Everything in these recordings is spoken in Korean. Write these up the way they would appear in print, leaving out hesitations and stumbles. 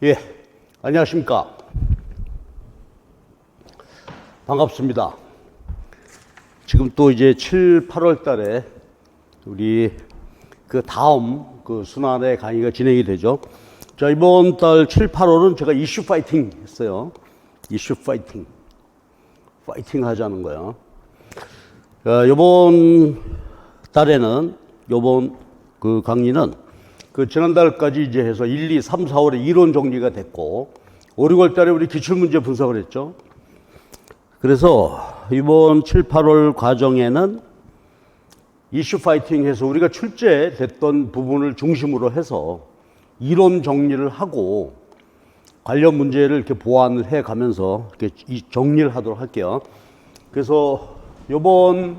예, 안녕하십니까. 반갑습니다. 지금 또 이제 7, 8월 달에 우리 그 다음 그 순환의 강의가 진행이 되죠. 자, 이번 달 7, 8월은 제가 이슈 파이팅 했어요. 이슈 파이팅. 파이팅 하자는 거야. 이번 달에는, 요번 그 강의는 그 지난달까지 이제 해서 1, 2, 3, 4월에 이론 정리가 됐고, 5, 6월 달에 우리 기출문제 분석을 했죠. 그래서 이번 7, 8월 과정에는 이슈 파이팅 해서 우리가 출제됐던 부분을 중심으로 해서 이론 정리를 하고 관련 문제를 이렇게 보완을 해 가면서 이렇게 정리를 하도록 할게요. 그래서 이번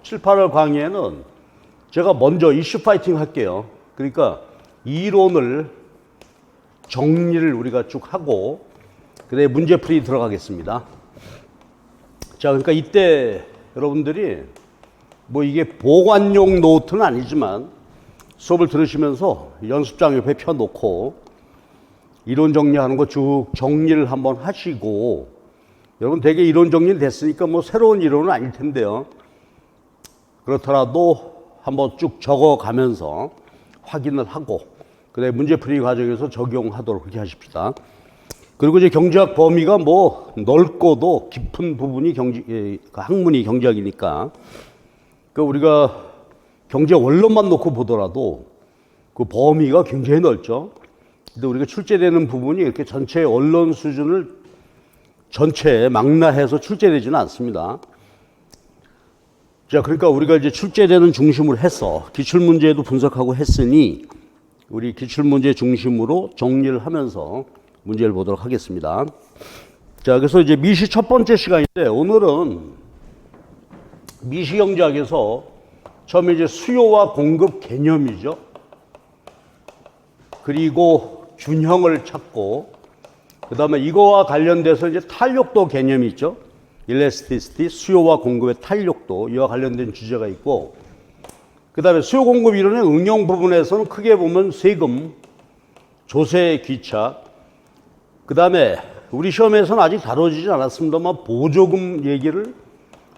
7, 8월 강의에는 제가 먼저 이슈 파이팅 할게요. 그러니까 이론을 정리를 우리가 쭉 하고 그다음에 문제풀이 들어가겠습니다. 자, 그러니까 이때 여러분들이 뭐 이게 보관용 노트는 아니지만 수업을 들으시면서 연습장 옆에 펴놓고 이론 정리하는 거 쭉 정리를 한번 하시고, 여러분 되게 이론 정리는 됐으니까 뭐 새로운 이론은 아닐 텐데요. 그렇더라도 한번 쭉 적어가면서 확인을 하고 그다음에 문제풀이 과정에서 적용하도록 그렇게 하십시다. 그리고 이제 경제학 범위가 뭐 넓고도 깊은 부분이 학문이 경제학이니까 그 우리가 경제 원론만 놓고 보더라도 그 범위가 굉장히 넓죠. 근데 우리가 출제되는 부분이 이렇게 전체 원론 수준을 전체에 망라해서 출제되지는 않습니다. 자, 그러니까 우리가 이제 출제되는 중심으로 해서 기출문제도 분석하고 했으니 우리 기출문제 중심으로 정리를 하면서 문제를 보도록 하겠습니다. 자, 그래서 이제 미시 첫 번째 시간인데, 오늘은 미시 경제학에서 처음에 이제 수요와 공급 개념이죠. 그리고 균형을 찾고, 그 다음에 이거와 관련돼서 이제 탄력도 개념이 있죠. 일레스티시티, 수요와 공급의 탄력도, 이와 관련된 주제가 있고, 그 다음에 수요 공급 이론의 응용 부분에서는 크게 보면 세금, 조세 귀차, 그 다음에 우리 시험에서는 아직 다뤄지지 않았습니다만 보조금 얘기를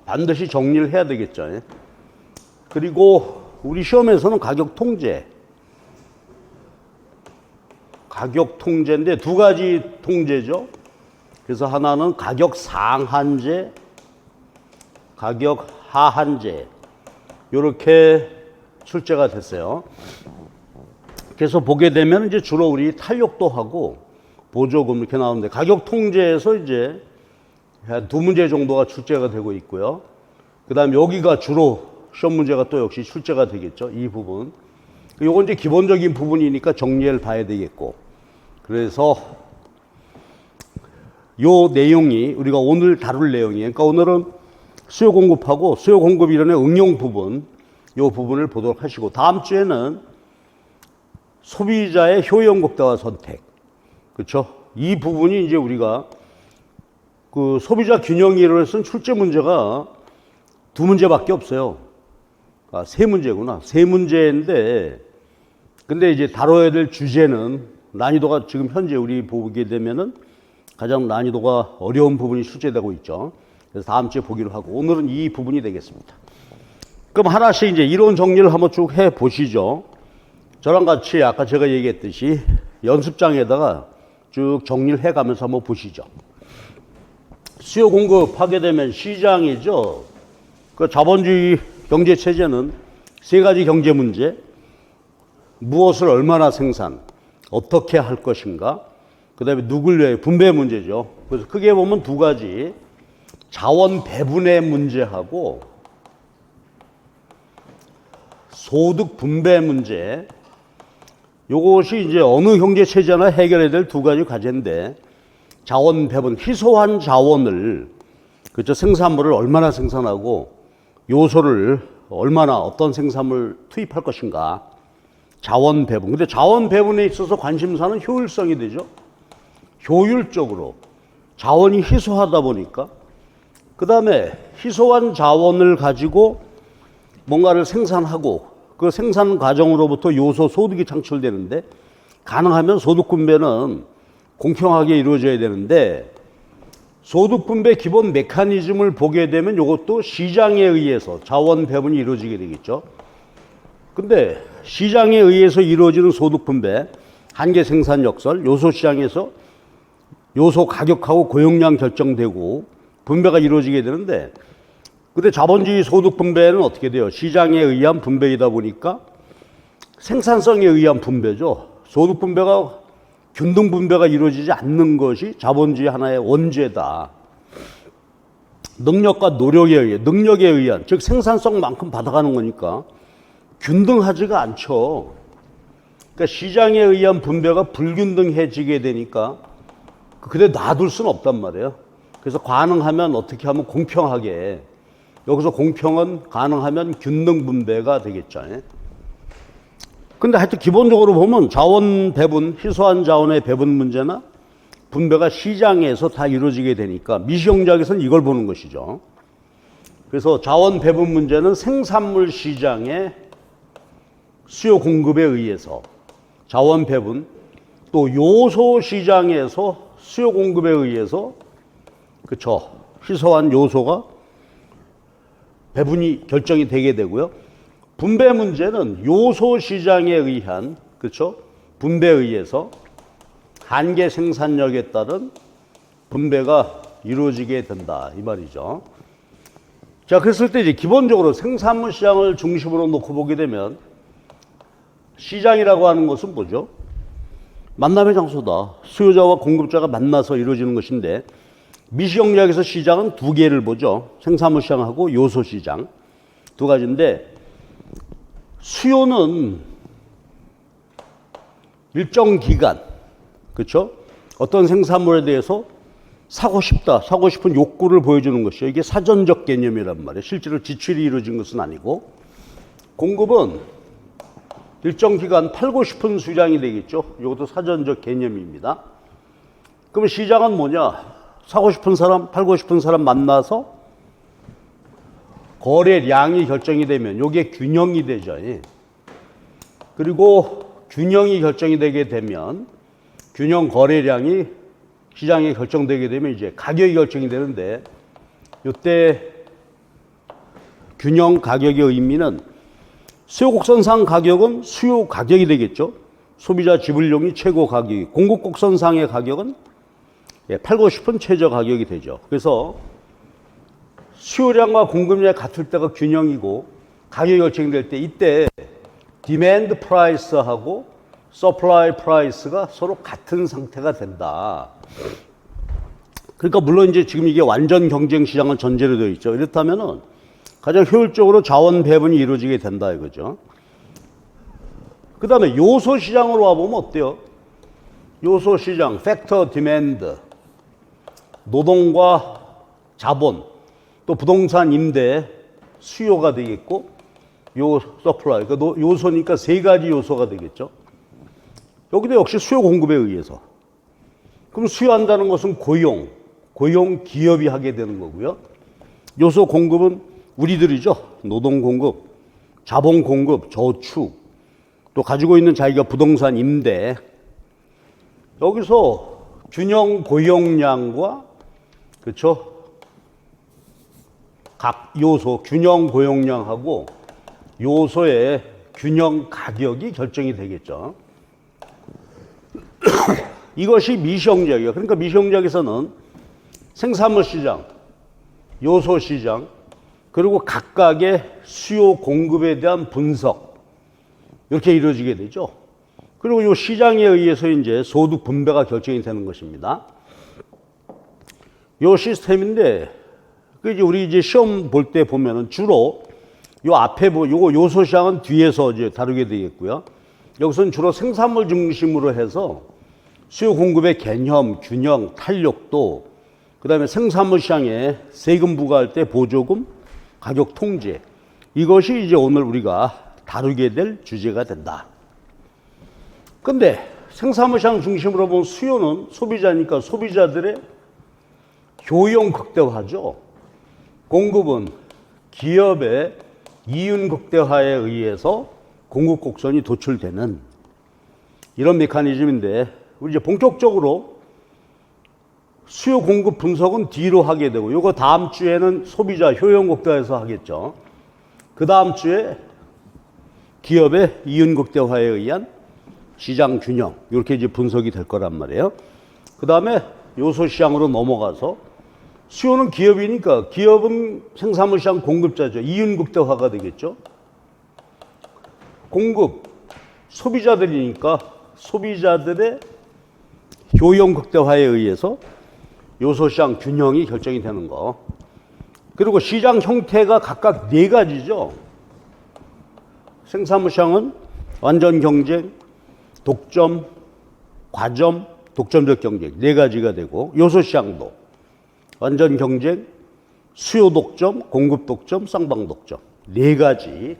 반드시 정리를 해야 되겠죠. 그리고 우리 시험에서는 가격 통제인데 두 가지 통제죠. 그래서 하나는 가격 상한제, 가격 하한제, 이렇게 출제가 됐어요. 그래서 보게 되면 이제 주로 우리 탄력도 하고 보조금 이렇게 나오는데, 가격 통제에서 이제 한 두 문제 정도가 출제가 되고 있고요. 그 다음에 여기가 주로 시험 문제가 또 역시 출제가 되겠죠. 이 부분. 요건 이제 기본적인 부분이니까 정리를 봐야 되겠고. 그래서 요 내용이 우리가 오늘 다룰 내용이에요. 그러니까 오늘은 수요 공급하고 수요 공급 이론의 응용 부분, 요 부분을 보도록 하시고, 다음 주에는 소비자의 효용 극대화 선택. 그렇죠? 이 부분이 이제 우리가 그 소비자 균형 이론에서는 출제 문제가 두 문제밖에 없어요. 아, 세 문제구나. 세 문제인데, 근데 이제 다뤄야 될 주제는 난이도가 지금 현재 우리 보게 되면은 가장 난이도가 어려운 부분이 출제되고 있죠. 그래서 다음 주에 보기로 하고, 오늘은 이 부분이 되겠습니다. 그럼 하나씩 이제 이론 정리를 한번 쭉 해 보시죠. 저랑 같이 아까 제가 얘기했듯이 연습장에다가 쭉 정리를 해 가면서 한번 보시죠. 수요 공급하게 되면 시장이죠. 그 자본주의 경제 체제는 세 가지 경제 문제, 무엇을 얼마나 생산, 어떻게 할 것인가, 그 다음에 누굴 위해 분배 문제죠. 그래서 크게 보면 두 가지, 자원 배분의 문제하고 소득 분배 문제, 요것이 이제 어느 경제 체제나 해결해야 될 두 가지 과제인데, 자원 배분, 희소한 자원을, 그렇죠, 생산물을 얼마나 생산하고 요소를 얼마나 어떤 생산물 투입할 것인가, 자원 배분. 근데 자원 배분에 있어서 관심사는 효율성이 되죠. 효율적으로 자원이 희소하다 보니까, 그 다음에 희소한 자원을 가지고 뭔가를 생산하고 그 생산 과정으로부터 요소 소득이 창출되는데, 가능하면 소득 분배는 공평하게 이루어져야 되는데 소득 분배 기본 메커니즘을 보게 되면 이것도 시장에 의해서 자원 배분이 이루어지게 되겠죠. 근데 시장에 의해서 이루어지는 소득 분배, 한계 생산 역설, 요소 시장에서 요소 가격하고 고용량 결정되고 분배가 이루어지게 되는데, 근데 자본주의 소득 분배는 어떻게 돼요? 시장에 의한 분배이다 보니까 생산성에 의한 분배죠. 소득 분배가 균등 분배가 이루어지지 않는 것이 자본주의 하나의 원죄다. 능력과 능력에 의한, 즉 생산성만큼 받아가는 거니까 균등하지가 않죠. 그러니까 시장에 의한 분배가 불균등해지게 되니까 그대 놔둘 수는 없단 말이에요. 그래서 가능하면 어떻게 하면 공평하게, 여기서 공평은 가능하면 균등 분배가 되겠죠. 근데 하여튼 기본적으로 보면 자원 배분, 희소한 자원의 배분 문제나 분배가 시장에서 다 이루어지게 되니까 미시경제학에서는 이걸 보는 것이죠. 그래서 자원 배분 문제는 생산물 시장의 수요 공급에 의해서 자원 배분, 또 요소 시장에서 수요 공급에 의해서 그쵸, 희소한 요소가 배분이 결정이 되게 되고요. 분배 문제는 요소 시장에 의한, 그렇죠? 분배에 의해서 한계 생산력에 따른 분배가 이루어지게 된다, 이 말이죠. 자, 그랬을 때 이제 기본적으로 생산물 시장을 중심으로 놓고 보게 되면 시장이라고 하는 것은 뭐죠? 만남의 장소다. 수요자와 공급자가 만나서 이루어지는 것인데, 미시경제학에서 시장은 두 개를 보죠. 생산물 시장하고 요소 시장. 두 가지인데, 수요는 일정 기간, 그렇죠? 어떤 생산물에 대해서 사고 싶은 욕구를 보여주는 것이죠. 이게 사전적 개념이란 말이에요. 실제로 지출이 이루어진 것은 아니고. 공급은 일정 기간 팔고 싶은 수량이 되겠죠. 이것도 사전적 개념입니다. 그러면 시장은 뭐냐? 사고 싶은 사람, 팔고 싶은 사람 만나서 거래량이 결정이 되면 이게 균형이 되죠. 그리고 균형이 결정이 되게 되면 균형 거래량이 시장에 결정되게 되면 이제 가격이 결정이 되는데, 이때 균형 가격의 의미는 수요 곡선상 가격은 수요 가격이 되겠죠. 소비자 지불용이 최고 가격이, 공급 곡선상의 가격은 팔고 싶은 최저 가격이 되죠. 그래서 수요량과 공급량이 같을 때가 균형이고, 가격이 결정될 때 이때 디맨드 프라이스하고 서플라이 프라이스가 서로 같은 상태가 된다. 그러니까 물론 이제 지금 이게 완전 경쟁 시장은 전제로 되어 있죠. 이렇다면은 가장 효율적으로 자원 배분이 이루어지게 된다 이거죠. 그 다음에 요소 시장으로 와보면 어때요? 요소 시장, 팩터 디맨드, 노동과 자본, 또 부동산 임대, 수요가 되겠고, 요 서플라이, 그러니까 요소니까 세 가지 요소가 되겠죠. 여기도 역시 수요 공급에 의해서. 그럼 수요한다는 것은 고용 기업이 하게 되는 거고요. 요소 공급은 우리들이죠. 노동 공급, 자본 공급, 저축, 또 가지고 있는 자기가 부동산 임대. 여기서 균형 고용량과, 그렇죠? 각 요소 균형 고용량하고 요소의 균형 가격이 결정이 되겠죠. 이것이 미시경제학이에요. 그러니까 미시경제학에서는 생산물 시장, 요소 시장, 그리고 각각의 수요 공급에 대한 분석, 이렇게 이루어지게 되죠. 그리고 이 시장에 의해서 이제 소득 분배가 결정이 되는 것입니다. 이 시스템인데, 그 우리 이제 시험 볼 때 보면은 주로 요 앞에 요거 요소 시장은 뒤에서 이제 다루게 되겠고요. 여기서는 주로 생산물 중심으로 해서 수요 공급의 개념, 균형, 탄력도, 그다음에 생산물 시장에 세금 부과할 때 보조금, 가격 통제, 이것이 이제 오늘 우리가 다루게 될 주제가 된다. 근데 생산물 시장 중심으로 본 수요는 소비자니까 소비자들의 효용 극대화죠. 공급은 기업의 이윤 극대화에 의해서 공급 곡선이 도출되는, 이런 메커니즘인데 우리 이제 본격적으로 수요 공급 분석은 뒤로 하게 되고 요거 다음 주에는 소비자 효용 극대화에서 하겠죠. 그 다음 주에 기업의 이윤 극대화에 의한 시장 균형 이렇게 이제 분석이 될 거란 말이에요. 그 다음에 요소 시장으로 넘어가서 수요는 기업이니까 기업은 생산물 시장 공급자죠. 이윤 극대화가 되겠죠. 공급 소비자들이니까 소비자들의 효용 극대화에 의해서 요소 시장 균형이 결정이 되는 거. 그리고 시장 형태가 각각 네 가지죠. 생산물 시장은 완전 경쟁, 독점, 과점, 독점적 경쟁 네 가지가 되고 요소 시장도 완전 경쟁, 수요 독점, 공급 독점, 쌍방 독점 네 가지.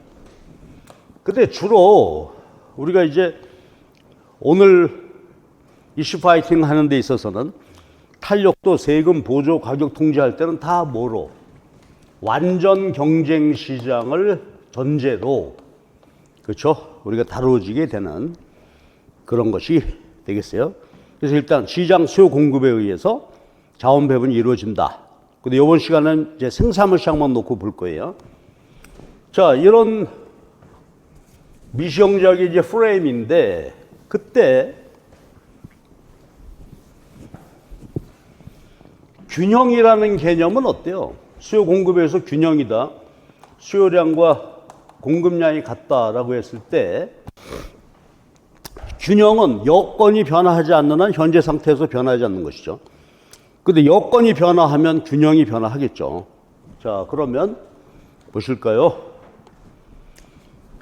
근데 주로 우리가 이제 오늘 이슈 파이팅 하는 데 있어서는 탄력도 세금 보조 가격 통제할 때는 다 뭐로 완전 경쟁 시장을 전제로 그렇죠? 우리가 다뤄지게 되는 그런 것이 되겠어요. 그래서 일단 시장 수요 공급에 의해서 자원 배분이 이루어진다. 근데 이번 시간은 이제 생산물 시장만 놓고 볼 거예요. 자, 이런 미시형적인 이제 프레임인데 그때 균형이라는 개념은 어때요? 수요 공급에서 균형이다. 수요량과 공급량이 같다라고 했을 때 균형은 여건이 변화하지 않는 한 현재 상태에서 변하지 않는 것이죠. 근데 여건이 변화하면 균형이 변화하겠죠. 자, 그러면 보실까요?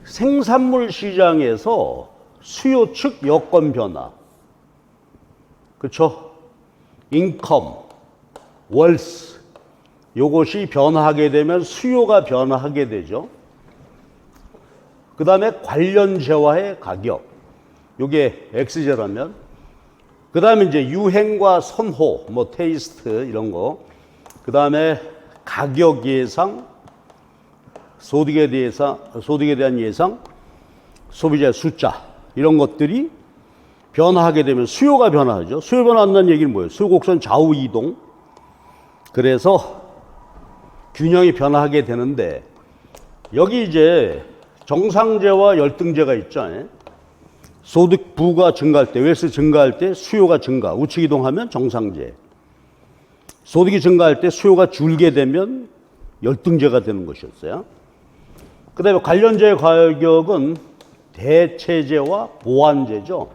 생산물 시장에서 수요 측 여건 변화. 그렇죠? 인컴, 월스. 요것이 변화하게 되면 수요가 변화하게 되죠. 그 다음에 관련 재화의 가격. 요게 X제라면. 그 다음에 이제 유행과 선호, 뭐 테이스트 이런 거. 그 다음에 가격 예상, 소득에 대한 예상, 소비자의 숫자 이런 것들이 변화하게 되면 수요가 변화하죠. 수요 변화한다는 얘기는 뭐예요? 수요 곡선 좌우 이동. 그래서 균형이 변화하게 되는데 여기 이제 정상제와 열등제가 있죠. 소득 부가 증가할 때, 웨스 증가할 때 수요가 증가, 우측 이동하면 정상제. 소득이 증가할 때 수요가 줄게 되면 열등제가 되는 것이었어요. 그 다음에 관련제의 가격은 대체제와 보완제죠.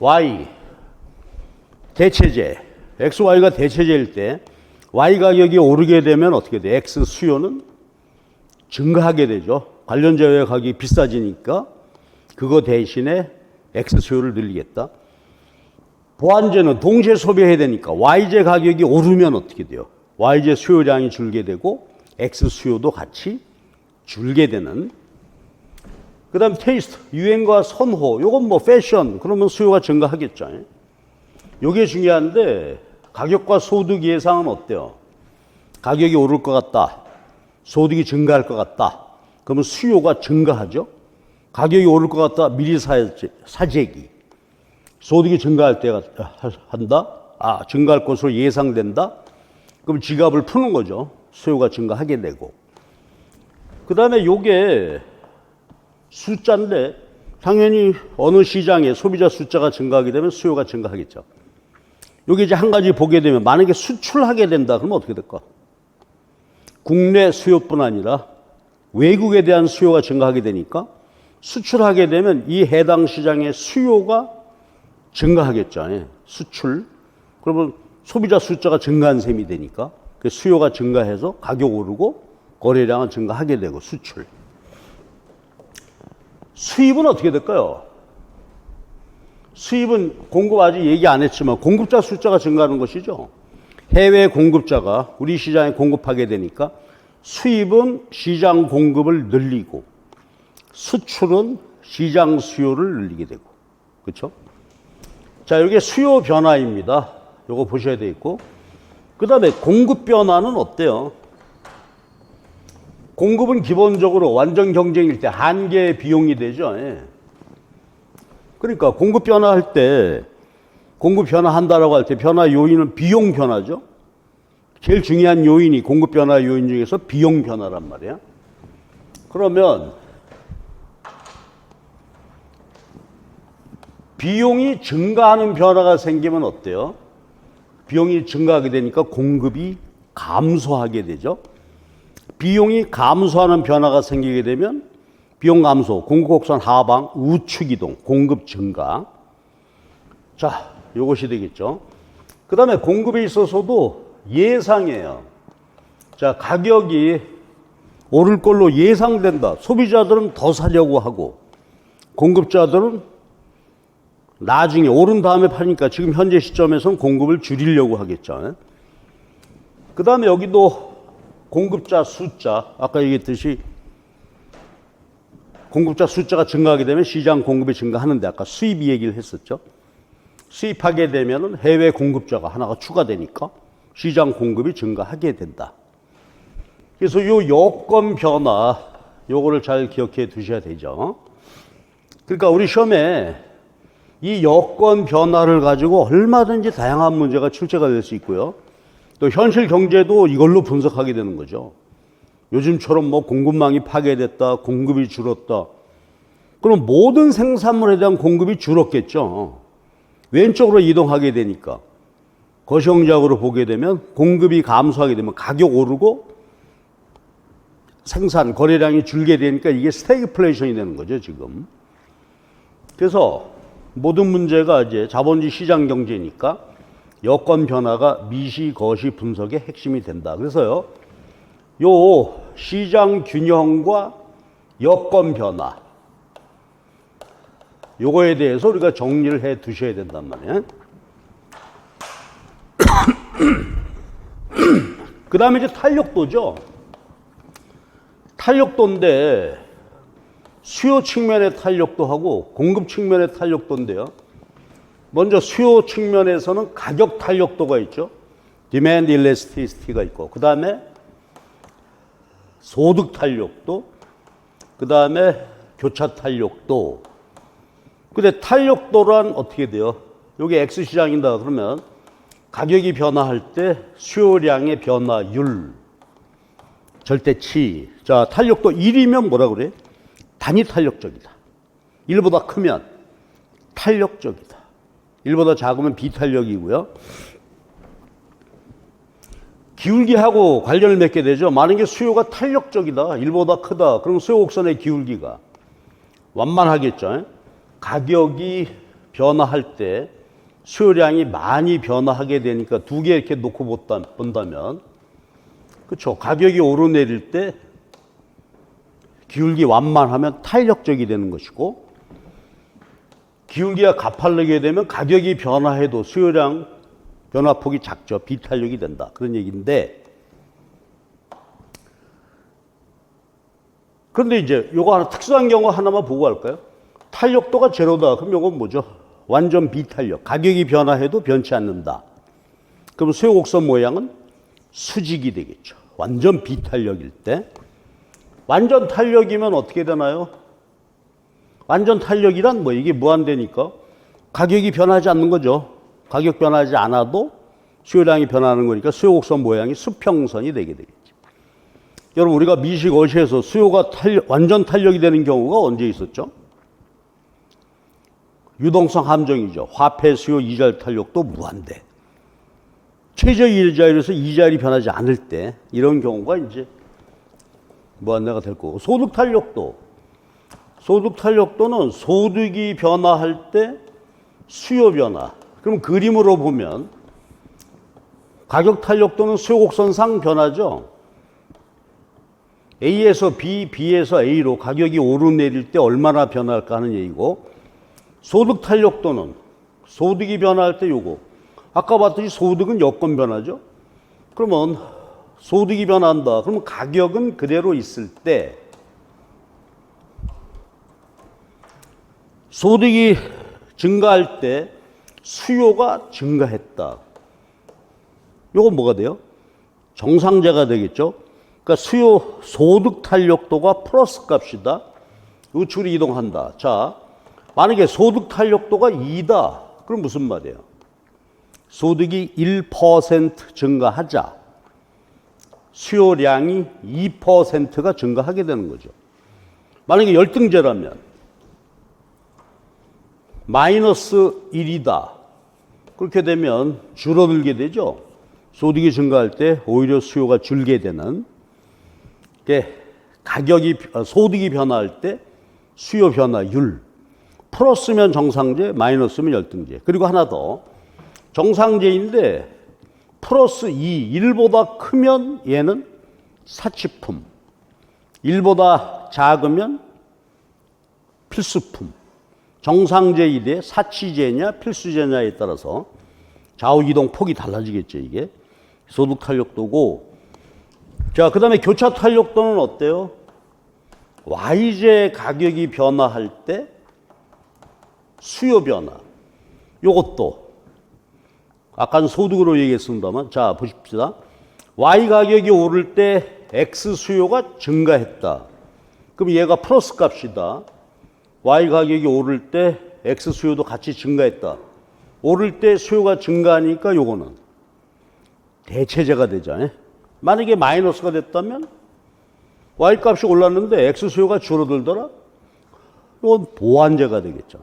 Y, 대체제. XY가 대체제일 때 Y 가격이 오르게 되면 어떻게 돼? X 수요는 증가하게 되죠. 관련제의 가격이 비싸지니까 그거 대신에 X 수요를 늘리겠다. 보완제는 동시에 소비해야 되니까 Y제 가격이 오르면 어떻게 돼요? Y제 수요량이 줄게 되고 X 수요도 같이 줄게 되는. 그 다음 테이스트, 유행과 선호. 요건 뭐 패션, 그러면 수요가 증가하겠죠. 요게 중요한데 가격과 소득 예상은 어때요? 가격이 오를 것 같다. 소득이 증가할 것 같다. 그러면 수요가 증가하죠. 가격이 오를 것 같다. 미리 사재기. 소득이 증가할 때 한다. 증가할 것으로 예상된다. 그럼 지갑을 푸는 거죠. 수요가 증가하게 되고. 그 다음에 요게 숫자인데 당연히 어느 시장에 소비자 숫자가 증가하게 되면 수요가 증가하겠죠. 여기 이제 한 가지 보게 되면 만약에 수출하게 된다 그러면 어떻게 될까? 국내 수요뿐 아니라 외국에 대한 수요가 증가하게 되니까 수출하게 되면 이 해당 시장의 수요가 증가하겠죠. 수출. 그러면 소비자 숫자가 증가한 셈이 되니까 그 수요가 증가해서 가격 오르고 거래량은 증가하게 되고 수출. 수입은 어떻게 될까요? 수입은 공급 아직 얘기 안 했지만 공급자 숫자가 증가하는 것이죠. 해외 공급자가 우리 시장에 공급하게 되니까 수입은 시장 공급을 늘리고 수출은 시장 수요를 늘리게 되고. 그렇죠? 자, 이게 수요 변화입니다. 요거 보셔야 되겠고. 그 다음에 공급 변화는 어때요? 공급은 기본적으로 완전 경쟁일 때 한계의 비용이 되죠. 그러니까 공급 변화할 때, 공급 변화한다라고 할 때 변화 요인은 비용 변화죠. 제일 중요한 요인이 공급 변화 요인 중에서 비용 변화란 말이야. 그러면 비용이 증가하는 변화가 생기면 어때요? 비용이 증가하게 되니까 공급이 감소하게 되죠. 비용이 감소하는 변화가 생기게 되면 비용 감소, 공급 곡선 하방, 우측 이동, 공급 증가. 자, 이것이 되겠죠. 그 다음에 공급에 있어서도 예상이에요. 자, 가격이 오를 걸로 예상된다. 소비자들은 더 사려고 하고 공급자들은 나중에 오른 다음에 파니까 지금 현재 시점에서는 공급을 줄이려고 하겠죠. 그 다음에 여기도 공급자 숫자, 아까 얘기했듯이 공급자 숫자가 증가하게 되면 시장 공급이 증가하는데 아까 수입 얘기를 했었죠. 수입하게 되면 해외 공급자가 하나가 추가되니까 시장 공급이 증가하게 된다. 그래서 이 여건 변화, 요거를 잘 기억해 두셔야 되죠. 그러니까 우리 시험에 이 여건 변화를 가지고 얼마든지 다양한 문제가 출제가 될 수 있고요. 또 현실 경제도 이걸로 분석하게 되는 거죠. 요즘처럼 뭐 공급망이 파괴됐다, 공급이 줄었다. 그럼 모든 생산물에 대한 공급이 줄었겠죠. 왼쪽으로 이동하게 되니까. 거시경제학으로 보게 되면 공급이 감소하게 되면 가격 오르고 생산, 거래량이 줄게 되니까 이게 스태그플레이션이 되는 거죠, 지금. 그래서 모든 문제가 이제 자본주의 시장 경제니까 여건 변화가 미시, 거시 분석의 핵심이 된다. 그래서요, 요 시장 균형과 여건 변화, 요거에 대해서 우리가 정리를 해 두셔야 된단 말이에요. 그 다음에 이제 탄력도죠. 탄력도인데 수요 측면의 탄력도하고 공급 측면의 탄력도인데요. 먼저 수요 측면에서는 가격 탄력도가 있죠. Demand Elasticity가 있고, 그 다음에 소득 탄력도, 그 다음에 교차 탄력도. 근데 탄력도란 어떻게 돼요? 여기 X시장이다 그러면 가격이 변화할 때 수요량의 변화율, 절대치. 자, 탄력도 1이면 뭐라 그래? 단위 탄력적이다. 1보다 크면 탄력적이다. 1보다 작으면 비탄력이고요. 기울기하고 관련을 맺게 되죠. 만약에 수요가 탄력적이다, 1보다 크다, 그럼 수요 곡선의 기울기가 완만하겠죠. 가격이 변화할 때 수요량이 많이 변화하게 되니까 두 개 이렇게 놓고 본다면, 그렇죠. 가격이 오르내릴 때 기울기 완만하면 탄력적이 되는 것이고, 기울기가 가파르게 되면 가격이 변화해도 수요량 변화폭이 작죠. 비탄력이 된다. 그런 얘기인데, 그런데 이제 요거 하나 특수한 경우 하나만 보고 할까요? 탄력도가 제로다. 그럼 요건 뭐죠? 완전 비탄력. 가격이 변화해도 변치 않는다. 그럼 수요 곡선 모양은 수직이 되겠죠. 완전 비탄력일 때. 완전 탄력이면 어떻게 되나요? 완전 탄력이란 뭐 이게 무한대니까 가격이 변하지 않는 거죠. 가격 변하지 않아도 수요량이 변하는 거니까 수요 곡선 모양이 수평선이 되게 되겠죠. 여러분, 우리가 미시, 거시에서 수요가 완전 탄력이 되는 경우가 언제 있었죠? 유동성 함정이죠. 화폐 수요 이자율 탄력도 무한대. 최저 이자율에서 이자율이 변하지 않을 때 이런 경우가 이제 무한대가 될 거고, 소득 탄력도. 소득 탄력도는 소득이 변화할 때 수요 변화. 그럼 그림으로 보면 가격 탄력도는 수요 곡선상 변하죠. A에서 B, B에서 A로 가격이 오르내릴 때 얼마나 변할까 하는 얘기고, 소득 탄력도는 소득이 변화할 때 요거. 아까 봤듯이 소득은 여건 변화죠. 그러면 소득이 변한다. 그러면 가격은 그대로 있을 때 소득이 증가할 때 수요가 증가했다. 요건 뭐가 돼요? 정상제가 되겠죠. 그러니까 소득 탄력도가 플러스 값이다. 우측으로 이동한다. 자, 만약에 소득 탄력도가 2다. 그럼 무슨 말이에요? 소득이 1% 증가하자 수요량이 2%가 증가하게 되는 거죠. 만약에 열등제라면 마이너스 1이다. 그렇게 되면 줄어들게 되죠. 소득이 증가할 때 오히려 수요가 줄게 되는 게 소득이 변화할 때 수요 변화율. 플러스면 정상제, 마이너스면 열등제. 그리고 하나 더. 정상제인데 플러스 1보다 크면 얘는 사치품. 1보다 작으면 필수품. 정상제일에 사치제냐 필수제냐에 따라서 좌우이동 폭이 달라지겠죠, 이게. 소득 탄력도고. 자, 그 다음에 교차 탄력도는 어때요? Y제 가격이 변화할 때 수요 변화. 요것도 아까는 소득으로 얘기했습니다만, 자, 보십시다. Y 가격이 오를 때 X 수요가 증가했다. 그럼 얘가 플러스 값이다. Y 가격이 오를 때 X 수요도 같이 증가했다. 오를 때 수요가 증가하니까 요거는 대체제가 되잖아요. 만약에 마이너스가 됐다면 Y 값이 올랐는데 X 수요가 줄어들더라? 이건 보완제가 되겠죠.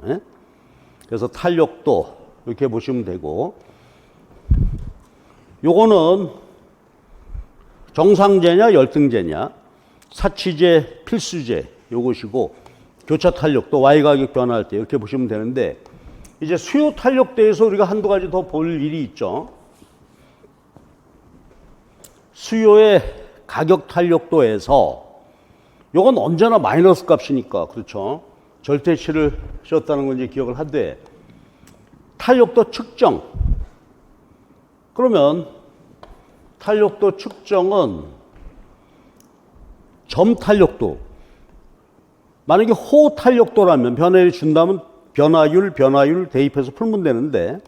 그래서 탄력도 이렇게 보시면 되고, 요거는 정상제냐 열등제냐, 사치제 필수제 요것이고, 교차 탄력도 Y 가격 변화할 때 이렇게 보시면 되는데, 이제 수요 탄력도에서 우리가 한두 가지 더 볼 일이 있죠. 수요의 가격 탄력도에서 요건 언제나 마이너스 값이니까, 그렇죠? 절대치를 씌웠다는 걸 이제 기억을 하되, 탄력도 측정. 그러면 탄력도 측정은 점 탄력도. 만약에 호 탄력도라면 변화를 준다면 변화율 대입해서 풀면 되는데,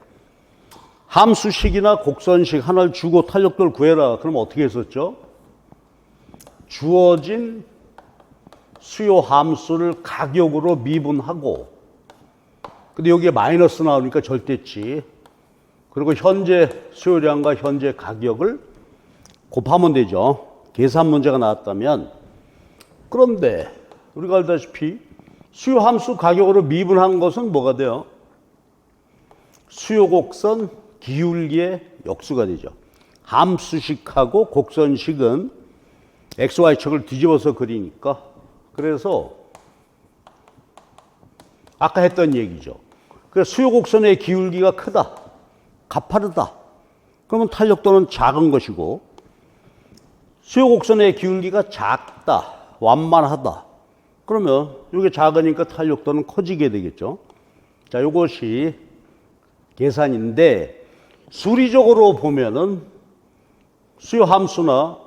함수식이나 곡선식 하나를 주고 탄력도를 구해라. 그럼 어떻게 했었죠? 주어진 수요 함수를 가격으로 미분하고, 근데 여기에 마이너스 나오니까 절대치. 그리고 현재 수요량과 현재 가격을 곱하면 되죠. 계산 문제가 나왔다면. 그런데 우리가 알다시피 수요 함수 가격으로 미분한 것은 뭐가 돼요? 수요 곡선 기울기의 역수가 되죠. 함수식하고 곡선식은 XY축을 뒤집어서 그리니까, 그래서 아까 했던 얘기죠. 그래서 수요 곡선의 기울기가 크다, 가파르다. 그러면 탄력도는 작은 것이고, 수요 곡선의 기울기가 작다, 완만하다. 그러면 이게 작으니까 탄력도는 커지게 되겠죠. 자, 이것이 계산인데, 수리적으로 보면은 수요 함수나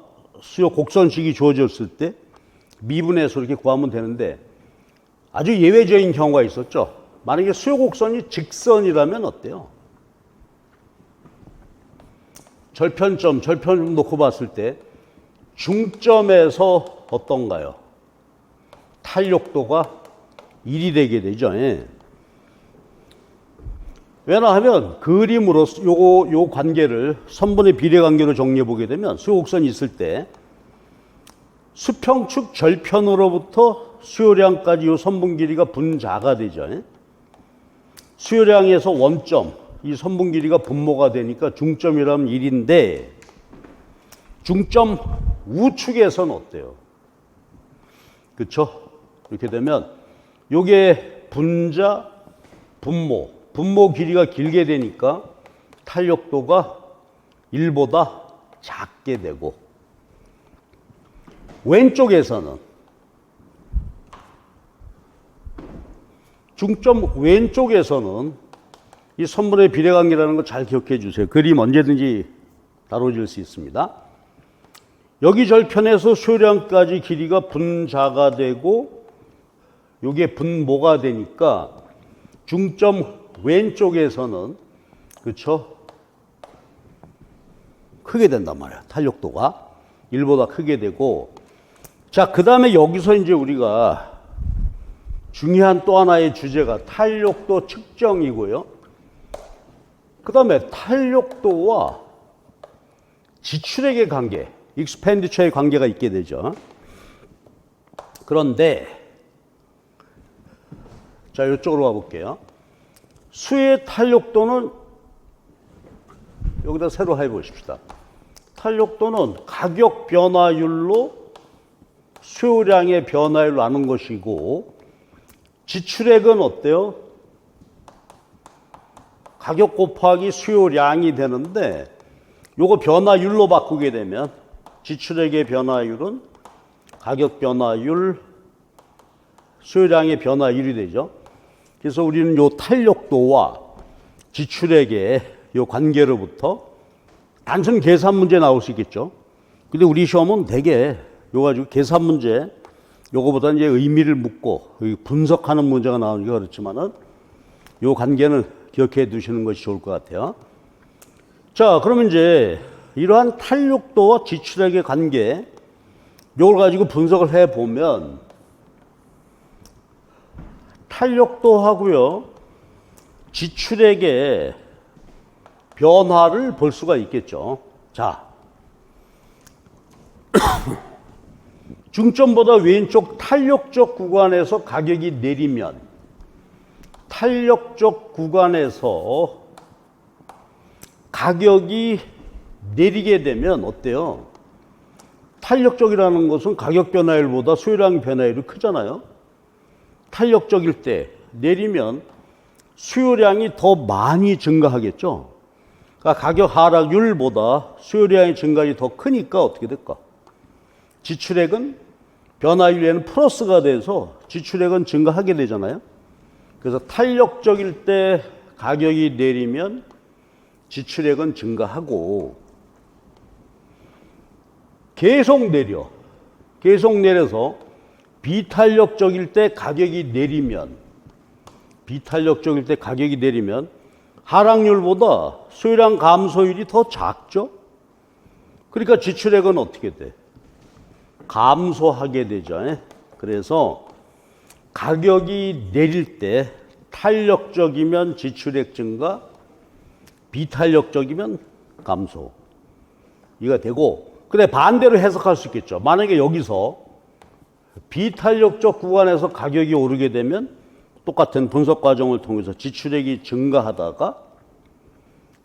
수요 곡선식이 주어졌을 때 미분해서 이렇게 구하면 되는데, 아주 예외적인 경우가 있었죠. 만약에 수요 곡선이 직선이라면 어때요? 절편점 놓고 봤을 때 중점에서 어떤가요? 탄력도가 1이 되게 되죠. 왜냐하면 그림으로 요 관계를 선분의 비례 관계로 정리해 보게 되면, 수요 곡선이 있을 때 수평축 절편으로부터 수요량까지 요 선분 길이가 분자가 되죠. 수요량에서 원점, 이 선분 길이가 분모가 되니까 중점이라면 1인데, 중점 우측에서는 어때요? 그렇죠? 이렇게 되면 요게 분자, 분모 길이가 길게 되니까 탄력도가 1보다 작게 되고, 왼쪽에서는 중점 왼쪽에서는 이 선분의 비례관계라는 거 잘 기억해 주세요. 그림 언제든지 다뤄질 수 있습니다. 여기 절편에서 수요량까지 길이가 분자가 되고 이게 분모가 되니까 중점 왼쪽에서는, 그렇죠? 크게 된단 말이야. 탄력도가 1보다 크게 되고, 자, 그 다음에 여기서 이제 우리가 중요한 또 하나의 주제가 탄력도 측정이고요. 그 다음에 탄력도와 지출액의 관계, 익스펜디처의 관계가 있게 되죠. 그런데 자, 이쪽으로 가볼게요. 수의 탄력도는 여기다 새로 해보십시다. 탄력도는 가격 변화율로 수요량의 변화율로 나눈 것이고, 지출액은 어때요? 가격 곱하기 수요량이 되는데, 요거 변화율로 바꾸게 되면 지출액의 변화율은 가격 변화율, 수요량의 변화율이 되죠. 그래서 우리는 요 탄력도와 지출액의 요 관계로부터 단순 계산 문제 나올 수 있겠죠. 근데 우리 시험은 대개 요 가지고 계산 문제, 요거보다 이제 의미를 묻고 분석하는 문제가 나오니까 그렇지만은 요 관계는 기억해 두시는 것이 좋을 것 같아요. 자, 그러면 이제 이러한 탄력도와 지출액의 관계, 요걸 가지고 분석을 해 보면 탄력도하고요, 지출액의 변화를 볼 수가 있겠죠. 자, 중점보다 왼쪽 탄력적 구간에서 가격이 내리면, 탄력적 구간에서 가격이 내리게 되면 어때요? 탄력적이라는 것은 가격 변화율보다 수요량 변화율이 크잖아요. 탄력적일 때 내리면 수요량이 더 많이 증가하겠죠. 그러니까 가격 하락률보다 수요량의 증가율이 더 크니까 어떻게 될까? 지출액은 변화율에는 플러스가 돼서 지출액은 증가하게 되잖아요. 그래서 탄력적일 때 가격이 내리면 지출액은 증가하고, 계속 내려서 비탄력적일 때 가격이 내리면 하락률보다 수요량 감소율이 더 작죠. 그러니까 지출액은 어떻게 돼? 감소하게 되죠. 그래서 가격이 내릴 때 탄력적이면 지출액 증가, 비탄력적이면 감소. 이가 되고, 근데 반대로 해석할 수 있겠죠. 만약에 여기서 비탄력적 구간에서 가격이 오르게 되면 똑같은 분석 과정을 통해서 지출액이 증가하다가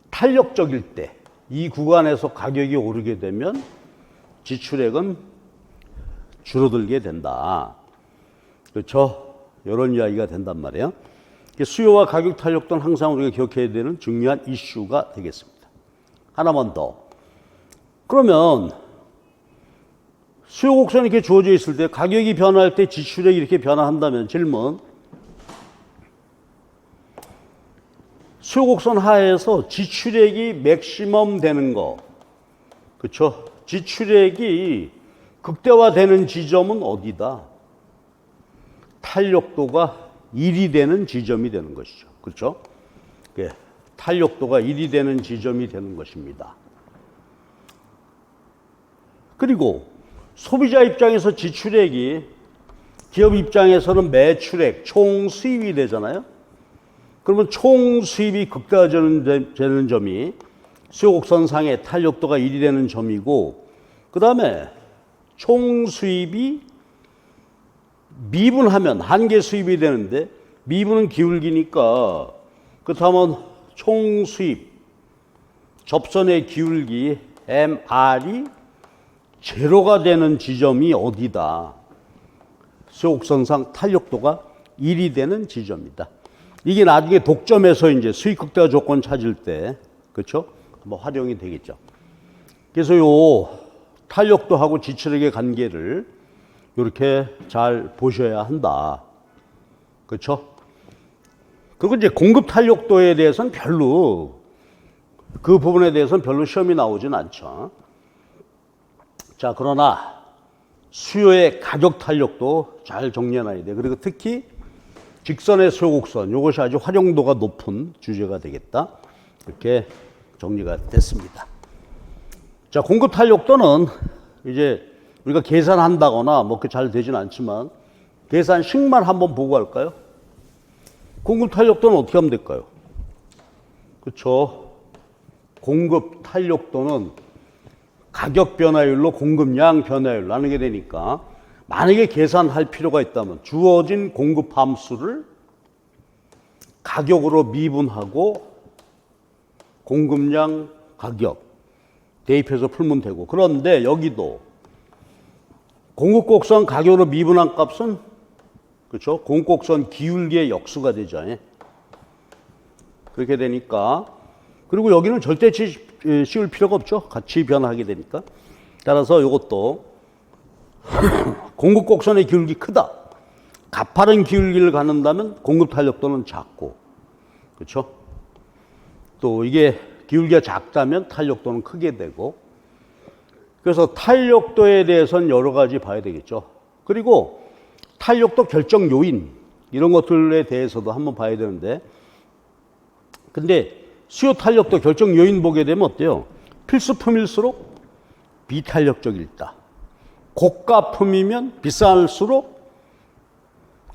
탄력적일 때 이 구간에서 가격이 오르게 되면 지출액은 줄어들게 된다. 그렇죠? 이런 이야기가 된단 말이에요. 수요와 가격 탄력도는 항상 우리가 기억해야 되는 중요한 이슈가 되겠습니다. 하나만 더. 그러면 수요 곡선이 이렇게 주어져 있을 때 가격이 변화할 때 지출액이 이렇게 변화한다면 질문. 수요 곡선 하에서 지출액이 맥시멈 되는 거. 그렇죠? 지출액이 극대화되는 지점은 어디다? 탄력도가 1이 되는 지점이 되는 것이죠. 그렇죠? 예, 탄력도가 1이 되는 지점이 되는 것입니다. 그리고 소비자 입장에서 지출액이 기업 입장에서는 매출액, 총 수입이 되잖아요. 그러면 총 수입이 극대화되는 점이 수요곡선상의 탄력도가 1이 되는 점이고, 그 다음에 총 수입이 미분하면 한계 수입이 되는데 미분은 기울기니까, 그렇다면 총 수입 접선의 기울기 MR이 제로가 되는 지점이 어디다? 수요곡선상 탄력도가 1이 되는 지점이다. 이게 나중에 독점에서 이제 수익 극대화 조건 찾을 때, 그렇죠? 뭐 활용이 되겠죠. 그래서 요 탄력도하고 지출액의 관계를 이렇게 잘 보셔야 한다. 그렇죠? 그리고 이제 공급 탄력도에 대해서는 별로, 그 부분에 대해서는 별로 시험이 나오진 않죠. 자, 그러나 수요의 가격 탄력도 잘 정리해놔야 돼. 그리고 특히 직선의 수요곡선, 이것이 아주 활용도가 높은 주제가 되겠다. 이렇게 정리가 됐습니다. 자, 공급 탄력도는 이제 우리가 계산한다거나 뭐 그 잘 되진 않지만 계산식만 한번 보고 할까요? 공급 탄력도는 어떻게 하면 될까요? 그렇죠. 공급 탄력도는 가격 변화율로 공급량 변화율 나누게 되니까 만약에 계산할 필요가 있다면 주어진 공급 함수를 가격으로 미분하고 공급량 가격 대입해서 풀면 되고, 그런데 여기도 공급 곡선 가격으로 미분한 값은 그렇죠. 공급 곡선 기울기의 역수가 되죠. 그렇게 되니까, 그리고 여기는 절대치 씌울 필요가 없죠. 같이 변화하게 되니까. 따라서 이것도 공급 곡선의 기울기 크다. 가파른 기울기를 갖는다면 공급 탄력도는 작고, 그렇죠. 또 이게 기울기가 작다면 탄력도는 크게 되고, 그래서 탄력도에 대해서는 여러 가지 봐야 되겠죠. 그리고 탄력도 결정 요인 이런 것들에 대해서도 한번 봐야 되는데, 근데 수요 탄력도 결정 요인 보게 되면 어때요? 필수품일수록 비탄력적이다. 고가품이면 비쌀수록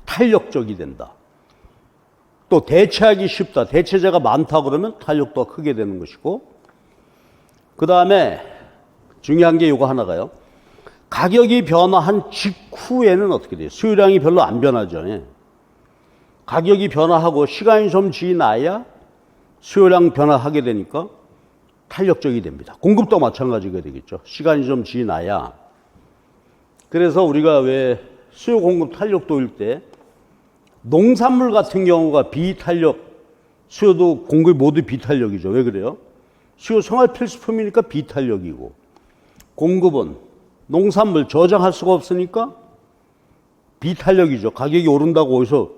탄력적이 된다. 또 대체하기 쉽다. 대체재가 많다 그러면 탄력도가 크게 되는 것이고, 그 다음에 중요한 게 이거 하나가요. 가격이 변화한 직후에는 어떻게 돼요? 수요량이 별로 안 변하죠. 가격이 변화하고 시간이 좀 지나야 수요량 변화하게 되니까 탄력적이 됩니다. 공급도 마찬가지가 되겠죠. 시간이 좀 지나야. 그래서 우리가 왜 수요 공급 탄력도일 때 농산물 같은 경우가 비탄력, 수요도 공급이 모두 비탄력이죠. 왜 그래요? 수요 생활 필수품이니까 비탄력이고, 공급은 농산물 저장할 수가 없으니까 비탄력이죠. 가격이 오른다고 어디서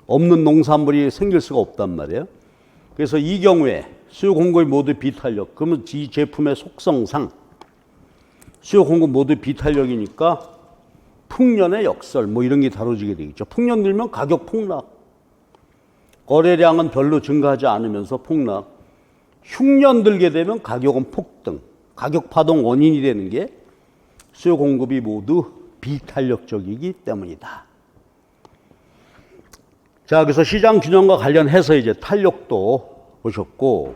없는 농산물이 생길 수가 없단 말이에요. 그래서 이 경우에 수요 공급이 모두 비탄력, 그러면 이 제품의 속성상 수요 공급 모두 비탄력이니까 풍년의 역설 뭐 이런 게 다뤄지게 되겠죠. 풍년 들면 가격 폭락, 거래량은 별로 증가하지 않으면서 폭락, 흉년 들게 되면 가격은 폭등, 가격 파동 원인이 되는 게 수요 공급이 모두 비탄력적이기 때문이다. 자, 그래서 시장 균형과 관련해서 이제 탄력도 보셨고,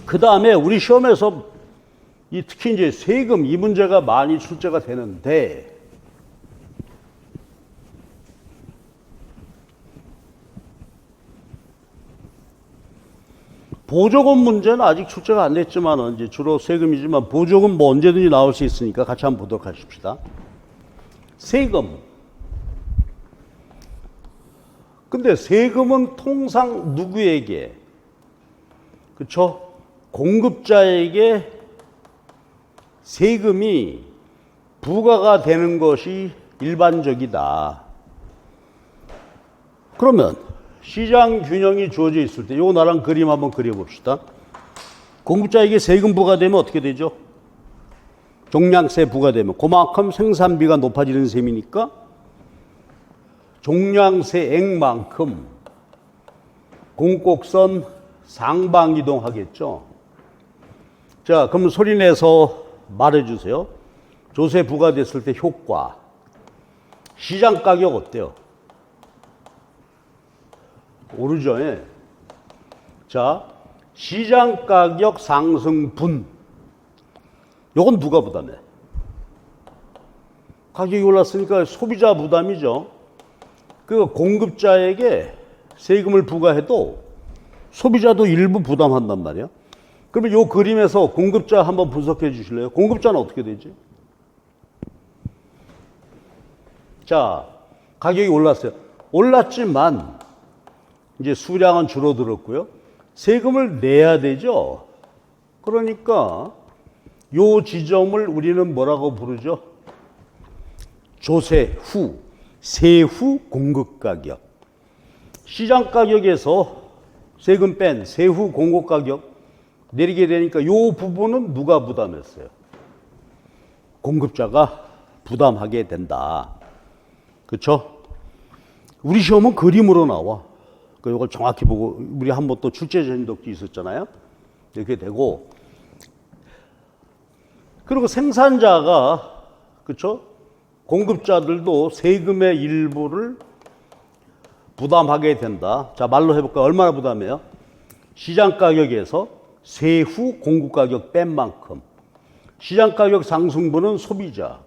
그 다음에 우리 시험에서 특히 이제 세금 이 문제가 많이 출제가 되는데, 보조금 문제는 아직 출제가 안 됐지만 이제 주로 세금이지만 보조금 뭐 언제든지 나올 수 있으니까 같이 한번 보도록 하십시다. 세금. 근데 세금은 통상 누구에게? 그렇죠? 공급자에게 세금이 부과가 되는 것이 일반적이다. 그러면 시장 균형이 주어져 있을 때 요거 나랑 그림 한번 그려봅시다. 공급자에게 세금 부과되면 어떻게 되죠? 종량세 부과되면 그만큼 생산비가 높아지는 셈이니까 종량세액만큼 공곡선 상방이동하겠죠. 자, 그럼 소리내서 말해주세요. 조세 부과됐을 때 효과. 시장 가격 어때요? 오르죠. 예. 자, 시장 가격 상승분. 요건 누가 부담해? 가격이 올랐으니까 소비자 부담이죠. 그 공급자에게 세금을 부과해도 소비자도 일부 부담한단 말이에요. 그러면 요 그림에서 공급자 한번 분석해 주실래요? 공급자는 어떻게 되지? 자, 가격이 올랐어요. 올랐지만 이제 수량은 줄어들었고요. 세금을 내야 되죠. 그러니까 요 지점을 우리는 뭐라고 부르죠? 조세 후, 세후 공급 가격. 시장 가격에서 세금 뺀 세후 공급 가격 내리게 되니까 요 부분은 누가 부담했어요? 공급자가 부담하게 된다. 그렇죠? 우리 시험은 그림으로 나와. 이걸 정확히 보고, 우리 한번 또 출제 전독도 있었잖아요. 이렇게 되고, 그리고 생산자가, 그렇죠? 공급자들도 세금의 일부를 부담하게 된다. 자, 말로 해볼까요? 얼마나 부담해요? 시장 가격에서 세후 공급 가격 뺀 만큼. 시장 가격 상승분은 소비자.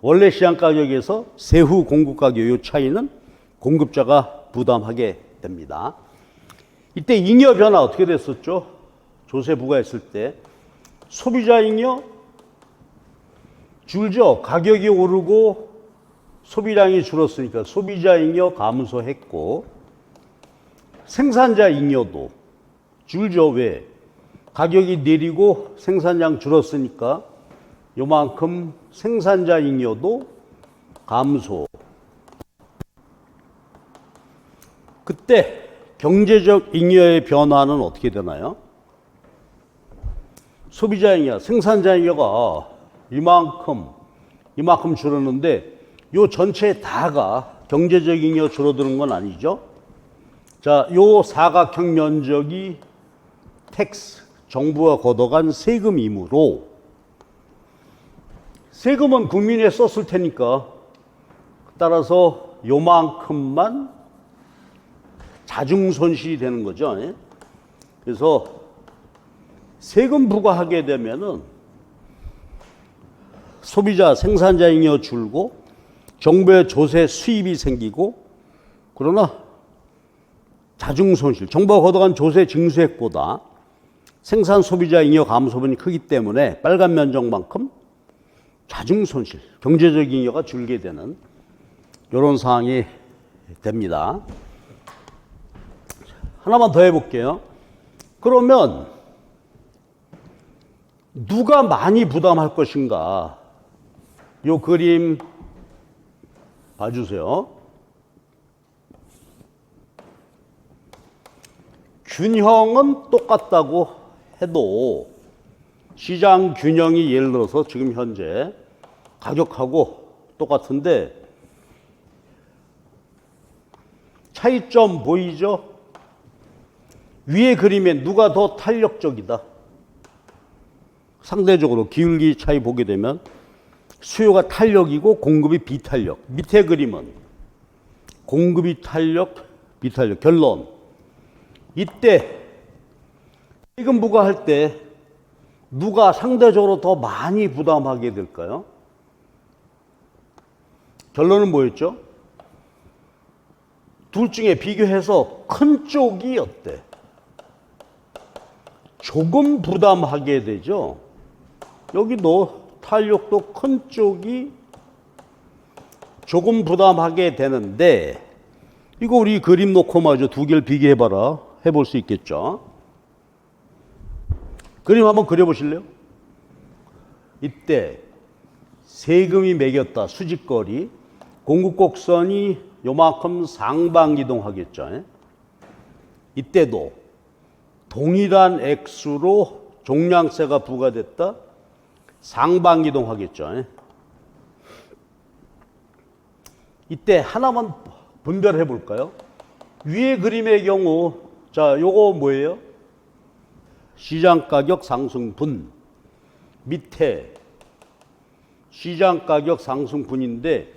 원래 시장 가격에서 세후 공급 가격 이 차이는 공급자가 부담하게 됩니다. 이때 잉여 변화 어떻게 됐었죠? 조세 부과했을 때 소비자 잉여 줄죠. 가격이 오르고 소비량이 줄었으니까 소비자 잉여 감소했고, 생산자 잉여도 줄죠. 왜? 가격이 내리고 생산량 줄었으니까 요만큼 생산자 잉여도 감소. 그때 경제적 잉여의 변화는 어떻게 되나요? 소비자 잉여, 생산자 잉여가 이만큼 줄었는데 요 전체 다가 경제적 잉여 줄어드는 건 아니죠. 자, 요 사각형 면적이 텍스, 정부가 걷어간 세금이므로 세금은 국민이 썼을 테니까 따라서 요만큼만 자중손실이 되는 거죠. 그래서 세금 부과하게 되면은 소비자, 생산자 잉여 줄고 정부의 조세 수입이 생기고, 그러나 자중손실, 정부가 걷어간 조세 징수액보다 생산 소비자 잉여 감소분이 크기 때문에 빨간 면적만큼 자중손실, 경제적 잉여가 줄게 되는 이런 상황이 됩니다. 하나만 더 해볼게요. 그러면 누가 많이 부담할 것인가? 요 그림 봐주세요. 균형은 똑같다고 해도 시장 균형이 예를 들어서 지금 현재 가격하고 똑같은데 차이점 보이죠? 위에 그림에 누가 더 탄력적이다. 상대적으로 기울기 차이 보게 되면 수요가 탄력이고 공급이 비탄력. 밑에 그림은 공급이 탄력, 비탄력. 결론. 이때 세금 부과할 때 누가 상대적으로 더 많이 부담하게 될까요? 결론은 뭐였죠? 둘 중에 비교해서 큰 쪽이 어때? 조금 부담하게 되죠. 여기도 탄력도 큰 쪽이 조금 부담하게 되는데, 이거 우리 그림 놓고 마저 두 개를 비교해봐라. 해볼 수 있겠죠. 그림 한번 그려보실래요? 이때 세금이 매겼다. 수직거리. 공급곡선이 요만큼 상방이동하겠죠. 이때도 동일한 액수로 종량세가 부과됐다. 상방이동하겠죠. 이때 하나만 분별해 볼까요? 위에 그림의 경우, 자, 요거 뭐예요? 시장가격 상승분. 밑에 시장가격 상승분인데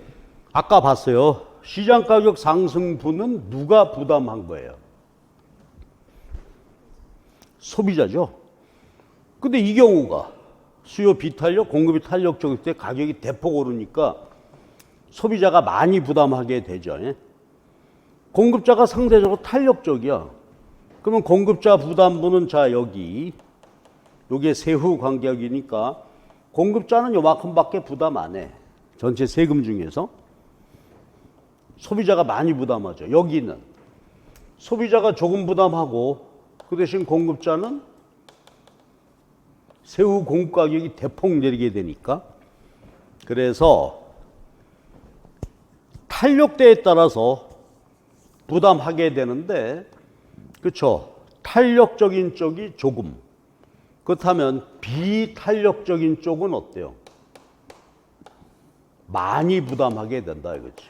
아까 봤어요. 시장가격 상승분은 누가 부담한 거예요? 소비자죠. 근데 이 경우가 수요 비탄력, 공급이 탄력적일 때 가격이 대폭 오르니까 소비자가 많이 부담하게 되죠. 공급자가 상대적으로 탄력적이야. 그러면 공급자 부담분은 자, 요게 세후 간격이니까 공급자는 요만큼밖에 부담 안 해. 전체 세금 중에서. 소비자가 많이 부담하죠. 여기는 소비자가 조금 부담하고 그 대신 공급자는 세후 공급 가격이 대폭 내리게 되니까, 그래서 탄력대에 따라서 부담하게 되는데, 그렇죠? 탄력적인 쪽이 조금. 그렇다면 비탄력적인 쪽은 어때요? 많이 부담하게 된다 이거지.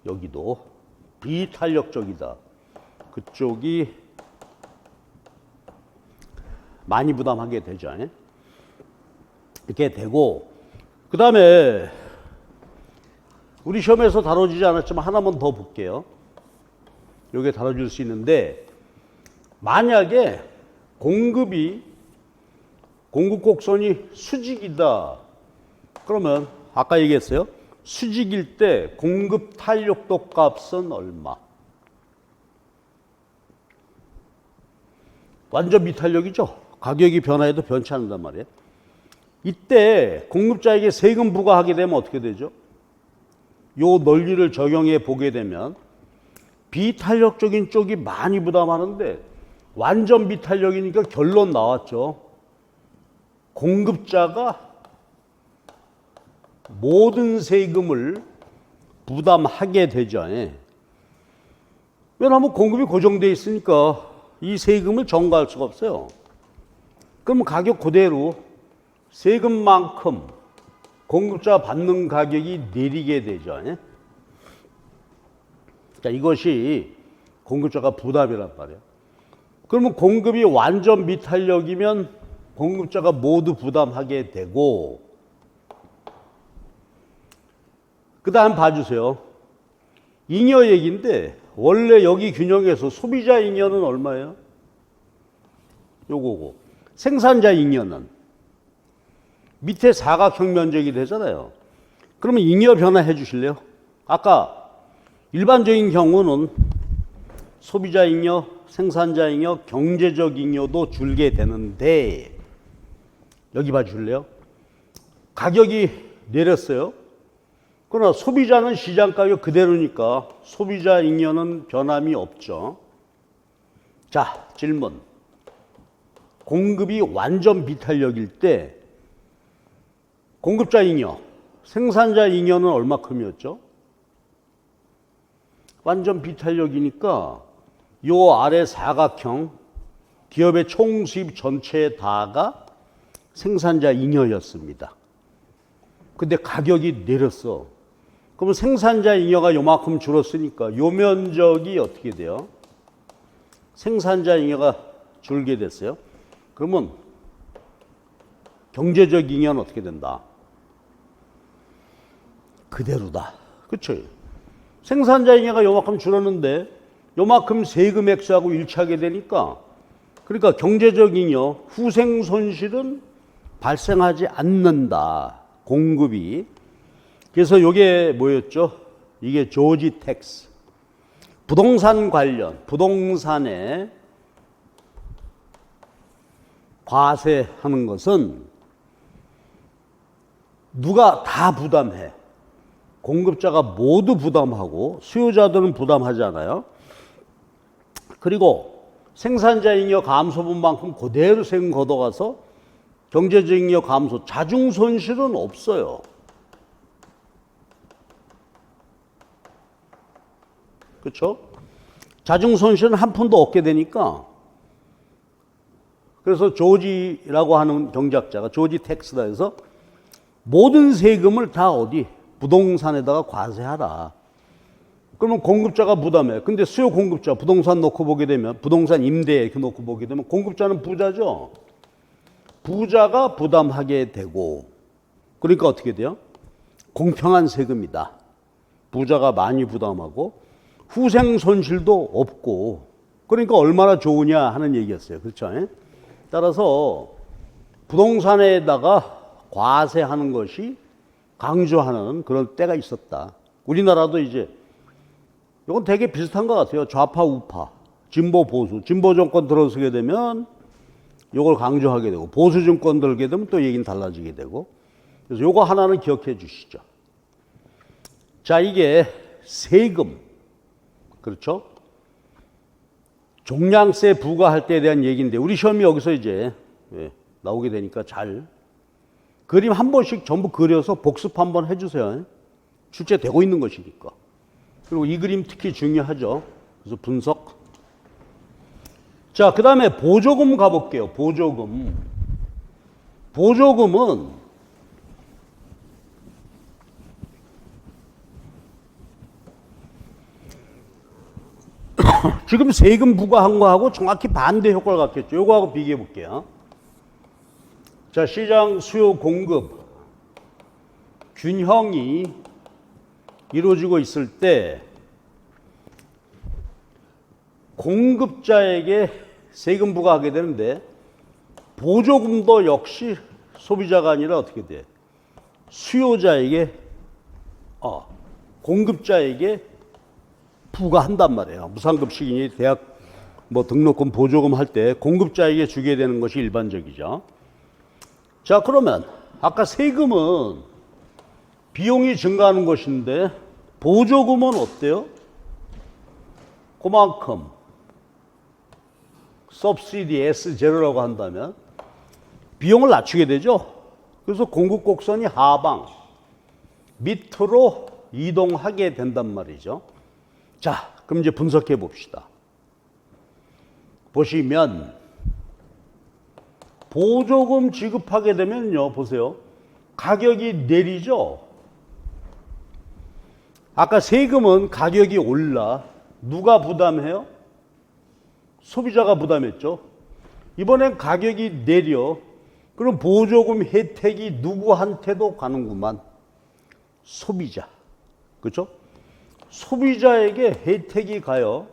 여기도 비탄력적이다. 그쪽이 많이 부담하게 되죠. 이렇게 되고, 그 다음에 우리 시험에서 다뤄지지 않았지만 하나만 더 볼게요. 요게 다뤄질 수 있는데, 만약에 공급 곡선이 수직이다. 그러면 아까 얘기했어요. 수직일 때 공급 탄력도 값은 얼마? 완전 미탄력이죠. 가격이 변화해도 변치 않는단 말이에요. 이때 공급자에게 세금 부과하게 되면 어떻게 되죠? 요 논리를 적용해 보게 되면 비탄력적인 쪽이 많이 부담하는데 완전 비탄력이니까 결론 나왔죠. 공급자가 모든 세금을 부담하게 되죠. 왜냐하면 공급이 고정되어 있으니까 이 세금을 전가할 수가 없어요. 그럼 가격 그대로 세금만큼 공급자 받는 가격이 내리게 되죠. 자, 이것이 공급자가 부담이란 말이에요. 그러면 공급이 완전 미탄력이면 공급자가 모두 부담하게 되고, 그 다음 봐주세요. 잉여 얘기인데 원래 여기 균형에서 소비자 잉여는 얼마예요? 요거고. 생산자 잉여는 밑에 사각형 면적이 되잖아요. 그러면 잉여 변화해 주실래요? 아까 일반적인 경우는 소비자 잉여, 생산자 잉여, 경제적 잉여도 줄게 되는데 여기 봐 줄래요? 가격이 내렸어요. 그러나 소비자는 시장 가격 그대로니까 소비자 잉여는 변함이 없죠. 자, 질문. 공급이 완전 비탄력일 때 공급자 잉여, 생산자 잉여는 얼마큼이었죠? 완전 비탄력이니까 요 아래 사각형 기업의 총 수입 전체 다가 생산자 잉여였습니다. 근데 가격이 내렸어. 그러면 생산자 잉여가 요만큼 줄었으니까 요 면적이 어떻게 돼요? 생산자 잉여가 줄게 됐어요. 그러면 경제적 잉여는 어떻게 된다? 그대로다. 그렇죠? 생산자 잉여가 요만큼 줄었는데 요만큼 세금 액수하고 일치하게 되니까, 그러니까 경제적 잉여, 후생 손실은 발생하지 않는다. 공급이. 그래서 이게 뭐였죠? 이게 조지 텍스. 부동산 관련, 부동산에 과세하는 것은 누가 다 부담해. 공급자가 모두 부담하고 수요자들은 부담하잖아요. 그리고 생산자 잉여 감소분 만큼 그대로 세금 걷어가서 경제적 잉여 감소, 자중 손실은 없어요. 그렇죠? 자중 손실은 한 푼도 없게 되니까. 그래서 조지라고 하는 경제학자가 조지 텍스다 해서 모든 세금을 다 어디? 부동산에다가 과세하라. 그러면 공급자가 부담해. 근데 수요 공급자, 부동산 놓고 보게 되면, 부동산 임대 이렇게 놓고 보게 되면 공급자는 부자죠. 부자가 부담하게 되고, 그러니까 어떻게 돼요? 공평한 세금이다. 부자가 많이 부담하고 후생 손실도 없고, 그러니까 얼마나 좋으냐 하는 얘기였어요. 그렇죠? 따라서 부동산에다가 과세하는 것이 강조하는 그런 때가 있었다. 우리나라도 이제 이건 되게 비슷한 것 같아요. 좌파 우파, 진보 보수, 진보 정권 들어서게 되면 이걸 강조하게 되고 보수 정권 들게 되면 또 얘기는 달라지게 되고, 그래서 이거 하나는 기억해 주시죠. 자, 이게 세금, 그렇죠? 종량세 부과할 때에 대한 얘기인데 우리 시험이 여기서 이제 나오게 되니까 잘 그림 한 번씩 전부 그려서 복습 한번 해주세요. 출제되고 있는 것이니까. 그리고 이 그림 특히 중요하죠. 그래서 분석. 자, 그 다음에 보조금 가볼게요. 보조금. 보조금은 지금 세금 부과한 거하고 정확히 반대 효과를 갖겠죠. 이거하고 비교해 볼게요. 자, 시장 수요 공급 균형이 이루어지고 있을 때 공급자에게 세금 부과하게 되는데 보조금도 역시 소비자가 아니라 어떻게 돼? 수요자에게 공급자에게 부과한단 말이에요. 무상급식이니 대학 뭐 등록금 보조금 할 때 공급자에게 주게 되는 것이 일반적이죠. 자, 그러면 아까 세금은 비용이 증가하는 것인데 보조금은 어때요? 그만큼 subsidy S0라고 한다면 비용을 낮추게 되죠. 그래서 공급 곡선이 하방 밑으로 이동하게 된단 말이죠. 자, 그럼 이제 분석해 봅시다. 보시면 보조금 지급하게 되면요, 보세요. 가격이 내리죠. 아까 세금은 가격이 올라. 누가 부담해요? 소비자가 부담했죠. 이번엔 가격이 내려. 그럼 보조금 혜택이 누구한테도 가는구만. 소비자. 그렇죠? 소비자에게 혜택이 가요.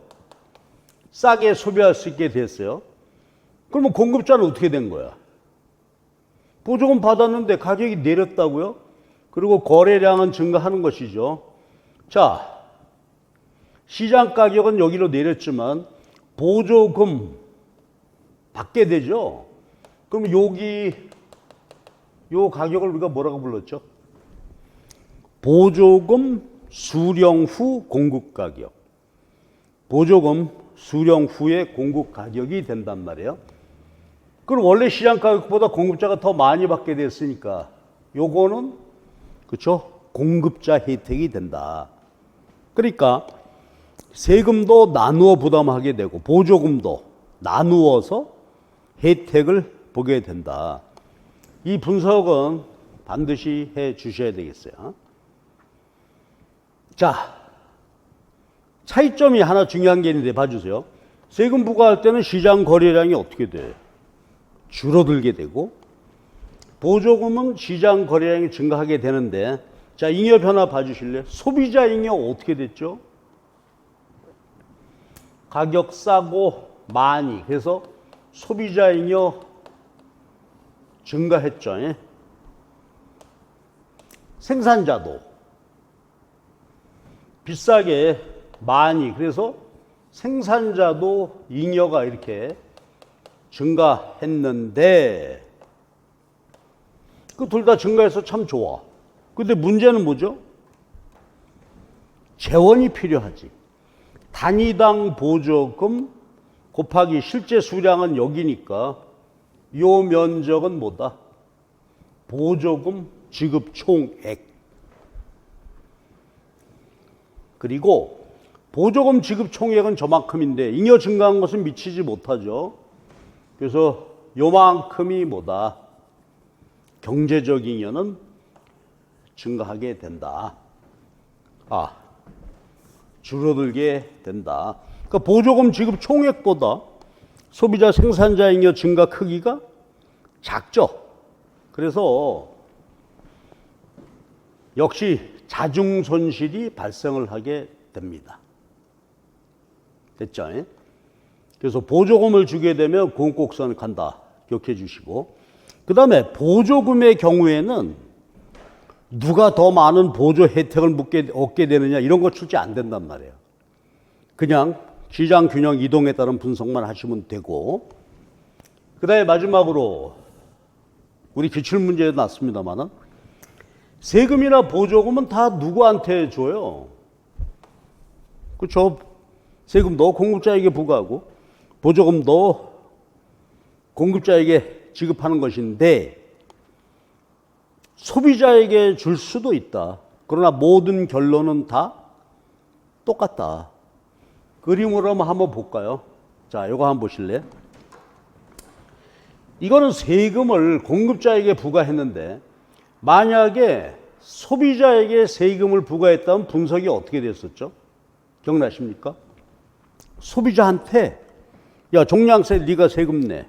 싸게 소비할 수 있게 됐어요. 그러면 공급자는 어떻게 된 거야? 보조금 받았는데 가격이 내렸다고요? 그리고 거래량은 증가하는 것이죠. 자, 시장 가격은 여기로 내렸지만 보조금 받게 되죠. 그럼 여기 요 가격을 우리가 뭐라고 불렀죠? 보조금 수령 후 공급 가격. 보조금 수령 후의 공급 가격이 된단 말이에요. 그럼 원래 시장 가격보다 공급자가 더 많이 받게 됐으니까 요거는 그렇죠? 공급자 혜택이 된다. 그러니까 세금도 나누어 부담하게 되고 보조금도 나누어서 혜택을 보게 된다. 이 분석은 반드시 해 주셔야 되겠어요. 자, 차이점이 하나 중요한 게 있는데 봐주세요. 세금 부과할 때는 시장 거래량이 어떻게 돼? 줄어들게 되고 보조금은 시장 거래량이 증가하게 되는데 자, 잉여 변화 봐주실래요? 소비자 잉여 어떻게 됐죠? 가격 싸고 많이. 그래서 소비자 잉여 증가했죠. 예? 생산자도 비싸게 많이. 그래서 생산자도 잉여가 이렇게 증가했는데 그 둘 다 증가해서 참 좋아. 근데 문제는 뭐죠? 재원이 필요하지. 단위당 보조금 곱하기 실제 수량은 여기니까 요 면적은 뭐다? 보조금 지급 총액. 그리고 보조금 지급 총액은 저만큼인데 잉여 증가한 것은 미치지 못하죠. 그래서 요만큼이 뭐다? 경제적 잉여는 증가하게 된다. 줄어들게 된다. 그러니까 보조금 지급 총액보다 소비자 생산자 잉여 증가 크기가 작죠. 그래서 역시 자중 손실이 발생을 하게 됩니다. 됐죠? 그래서 보조금을 주게 되면 공곡선 간다. 기억해 주시고. 그 다음에 보조금의 경우에는 누가 더 많은 보조 혜택을 얻게 되느냐 이런 거 출제 안 된단 말이에요. 그냥 시장 균형 이동에 따른 분석만 하시면 되고 그 다음에 마지막으로 우리 기출문제에 났습니다만은 세금이나 보조금은 다 누구한테 줘요? 그렇죠? 세금도 공급자에게 부과하고 보조금도 공급자에게 지급하는 것인데 소비자에게 줄 수도 있다. 그러나 모든 결론은 다 똑같다. 그림으로 한번 볼까요? 자, 이거 한번 보실래요? 이거는 세금을 공급자에게 부과했는데 만약에 소비자에게 세금을 부과했다면 분석이 어떻게 됐었죠? 기억나십니까? 소비자한테 야, 종량세 네가 세금 내.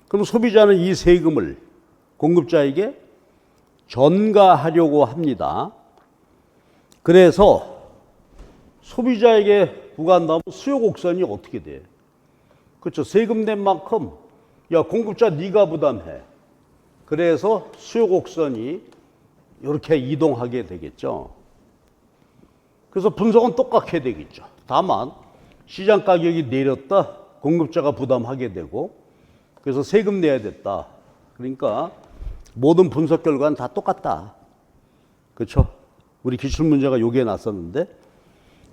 그럼 소비자는 이 세금을 공급자에게 전가하려고 합니다. 그래서 소비자에게 부과한다면 수요 곡선이 어떻게 돼? 그렇죠. 세금 낸 만큼 야 공급자 네가 부담해. 그래서 수요 곡선이 이렇게 이동하게 되겠죠. 그래서 분석은 똑같게 되겠죠. 다만 시장 가격이 내렸다 공급자가 부담하게 되고 그래서 세금 내야 됐다. 그러니까 모든 분석 결과는 다 똑같다. 그렇죠? 우리 기출문제가 여기에 났었는데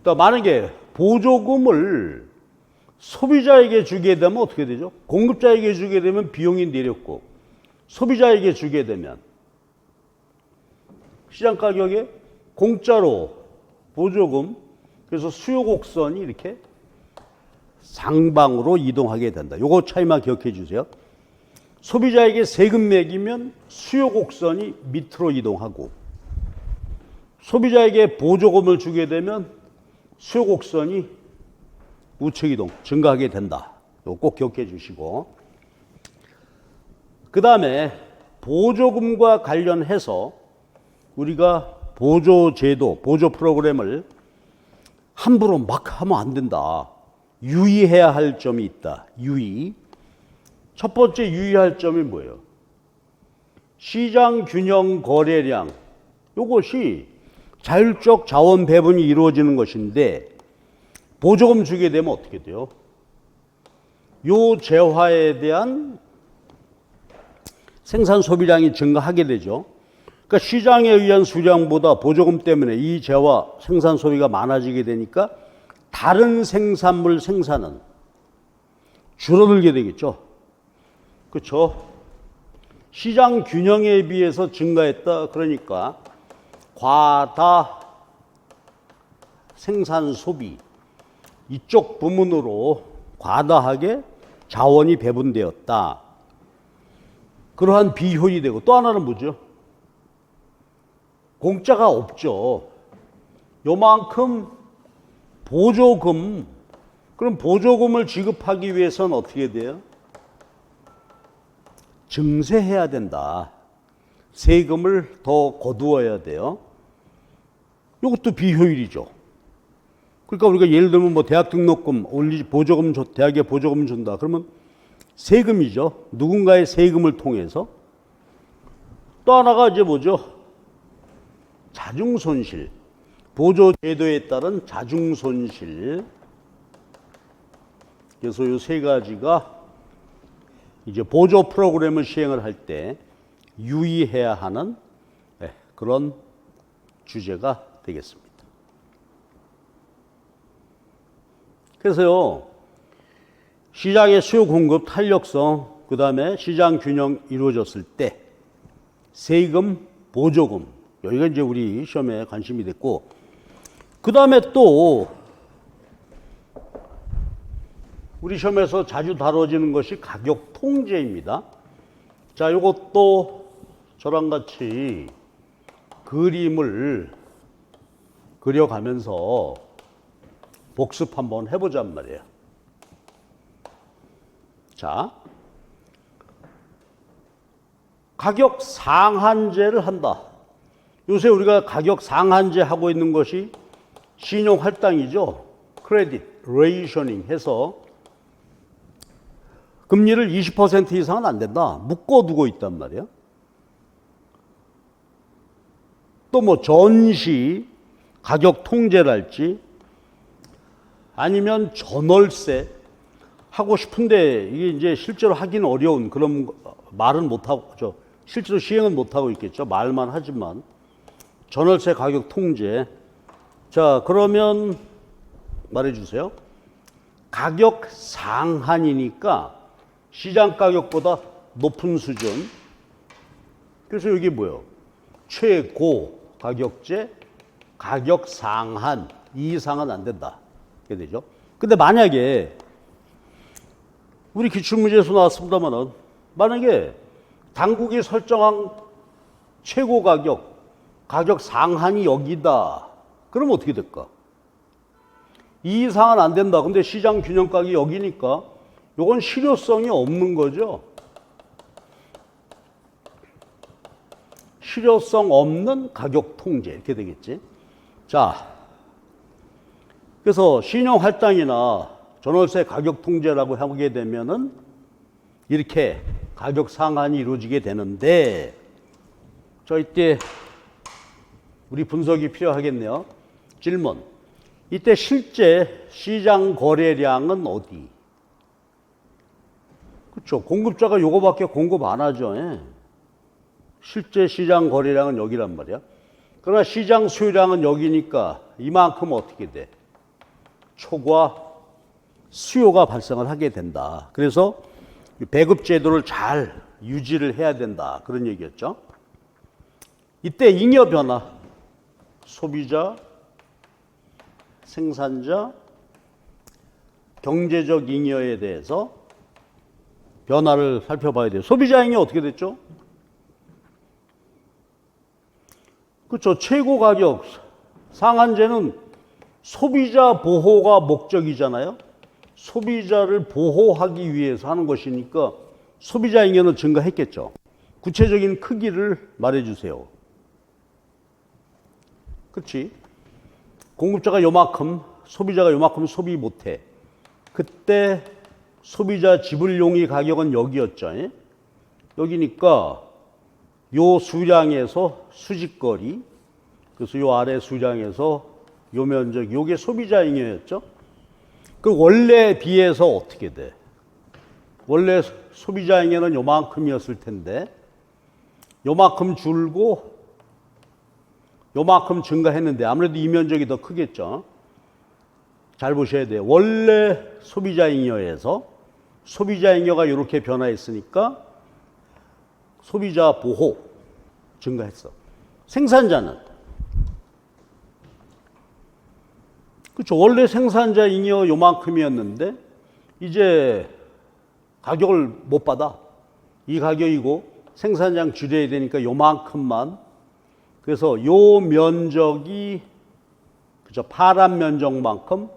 또 만약에 보조금을 소비자에게 주게 되면 어떻게 되죠? 공급자에게 주게 되면 비용이 내렸고 소비자에게 주게 되면 시장 가격에 공짜로 보조금 그래서 수요 곡선이 이렇게 상방으로 이동하게 된다. 요거 차이만 기억해 주세요. 소비자에게 세금 매기면 수요 곡선이 밑으로 이동하고 소비자에게 보조금을 주게 되면 수요 곡선이 우측 이동, 증가하게 된다. 이거 꼭 기억해 주시고 그 다음에 보조금과 관련해서 우리가 보조제도, 보조 프로그램을 함부로 막 하면 안 된다. 유의해야 할 점이 있다. 유의. 첫 번째 유의할 점이 뭐예요? 시장 균형 거래량. 이것이 자율적 자원 배분이 이루어지는 것인데 보조금 주게 되면 어떻게 돼요? 요 재화에 대한 생산 소비량이 증가하게 되죠. 그러니까 시장에 의한 수량보다 보조금 때문에 이 재화 생산 소비가 많아지게 되니까 다른 생산물 생산은 줄어들게 되겠죠. 그렇죠? 시장 균형에 비해서 증가했다. 그러니까 과다 생산 소비 이쪽 부문으로 과다하게 자원이 배분되었다. 그러한 비효율이 되고 또 하나는 뭐죠? 공짜가 없죠. 요만큼 보조금, 그럼 보조금을 지급하기 위해서는 어떻게 돼요? 증세해야 된다. 세금을 더 거두어야 돼요. 이것도 비효율이죠. 그러니까 우리가 예를 들면 뭐 대학 등록금 보조금 대학에 보조금 준다. 그러면 세금이죠. 누군가의 세금을 통해서. 또 하나가 이제 뭐죠? 자중손실. 보조제도에 따른 자중손실. 그래서 이 세 가지가 이제 보조 프로그램을 시행을 할 때 유의해야 하는 그런 주제가 되겠습니다. 그래서요, 시장의 수요 공급 탄력성, 그 다음에 시장 균형 이루어졌을 때 세금, 보조금, 여기가 이제 우리 시험에 관심이 됐고, 그 다음에 또 우리 시험에서 자주 다뤄지는 것이 가격 통제입니다. 자, 이것도 저랑 같이 그림을 그려가면서 복습 한번 해보잔 말이에요. 자, 가격 상한제를 한다. 요새 우리가 가격 상한제 하고 있는 것이 신용 할당이죠. 크레딧 레이셔닝 해서 금리를 20% 이상은 안 된다. 묶어두고 있단 말이에요. 또 뭐 전시 가격 통제랄지 아니면 전월세 하고 싶은데 이게 이제 실제로 하기는 어려운 그런 말은 못하고 실제로 시행은 못하고 있겠죠. 말만 하지만 전월세 가격 통제. 자, 그러면 말해주세요. 가격 상한이니까 시장 가격보다 높은 수준. 그래서 여기 뭐예요? 최고 가격제, 가격 상한 이 이상은 안 된다. 이렇게 되죠. 근데 만약에 우리 기출문제에서 나왔습니다만은 만약에 당국이 설정한 최고 가격, 가격 상한이 여기다. 그럼 어떻게 될까? 이 이상은 안 된다. 근데 시장 균형 가격이 여기니까 이건 실효성이 없는 거죠. 실효성 없는 가격 통제 이렇게 되겠지. 자, 그래서 신용 할당이나 전월세 가격 통제라고 하게 되면은 이렇게 가격 상한이 이루어지게 되는데, 저 이때 우리 분석이 필요하겠네요. 질문. 이때 실제 시장 거래량은 어디? 그렇죠. 공급자가 요거밖에 공급 안 하죠. 예. 실제 시장 거래량은 여기란 말이야. 그러나 시장 수요량은 여기니까 이만큼 어떻게 돼? 초과 수요가 발생을 하게 된다. 그래서 배급 제도를 잘 유지를 해야 된다. 그런 얘기였죠. 이때 잉여 변화, 소비자, 생산자, 경제적 잉여에 대해서 변화를 살펴봐야 돼요. 소비자 잉여 어떻게 됐죠? 그렇죠. 최고 가격 상한제는 소비자 보호가 목적이잖아요. 소비자를 보호하기 위해서 하는 것이니까 소비자 잉여는 증가했겠죠. 구체적인 크기를 말해주세요. 그렇지? 공급자가 요만큼, 소비자가 요만큼 소비 못해. 그때 소비자 지불용의 가격은 여기였죠. 예? 여기니까 요 수량에서 수직거리, 그래서 요 아래 수량에서 요 면적, 요게 소비자 잉여였죠. 그 원래에 비해서 어떻게 돼? 원래 소비자 잉여는 요만큼이었을 텐데 요만큼 줄고 요만큼 증가했는데 아무래도 이 면적이 더 크겠죠. 잘 보셔야 돼요. 원래 소비자 잉여에서 소비자 잉여가 이렇게 변화했으니까 소비자 보호 증가했어. 생산자는 그렇죠. 원래 생산자 잉여 요만큼이었는데 이제 가격을 못 받아. 이 가격이고 생산량 줄여야 되니까 요만큼만. 그래서 요 면적이 그죠. 파란 면적만큼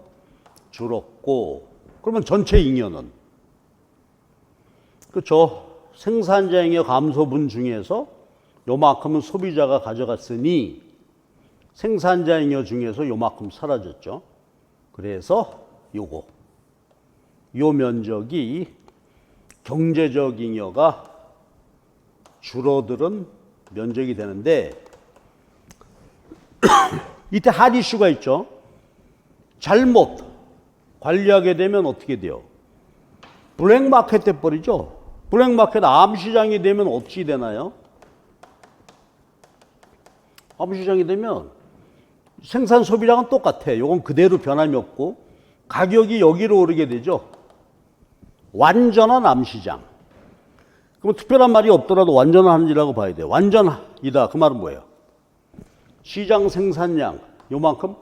줄었고, 그러면 전체 잉여는 그렇죠. 생산자 잉여 감소분 중에서 요만큼은 소비자가 가져갔으니 생산자 잉여 중에서 요만큼 사라졌죠. 그래서 요거 요 면적이 경제적 잉여가 줄어드는 면적이 되는데 이때 핫 이슈가 있죠. 잘못 관리하게 되면 어떻게 돼요? 블랙마켓 돼버리죠. 블랙마켓 암시장이 되면 어찌 되나요? 암시장이 되면 생산 소비량은 똑같아. 이건 그대로 변함이 없고 가격이 여기로 오르게 되죠. 완전한 암시장. 그럼 특별한 말이 없더라도 완전한지라고 봐야 돼요. 완전이다. 그 말은 뭐예요? 시장 생산량 요만큼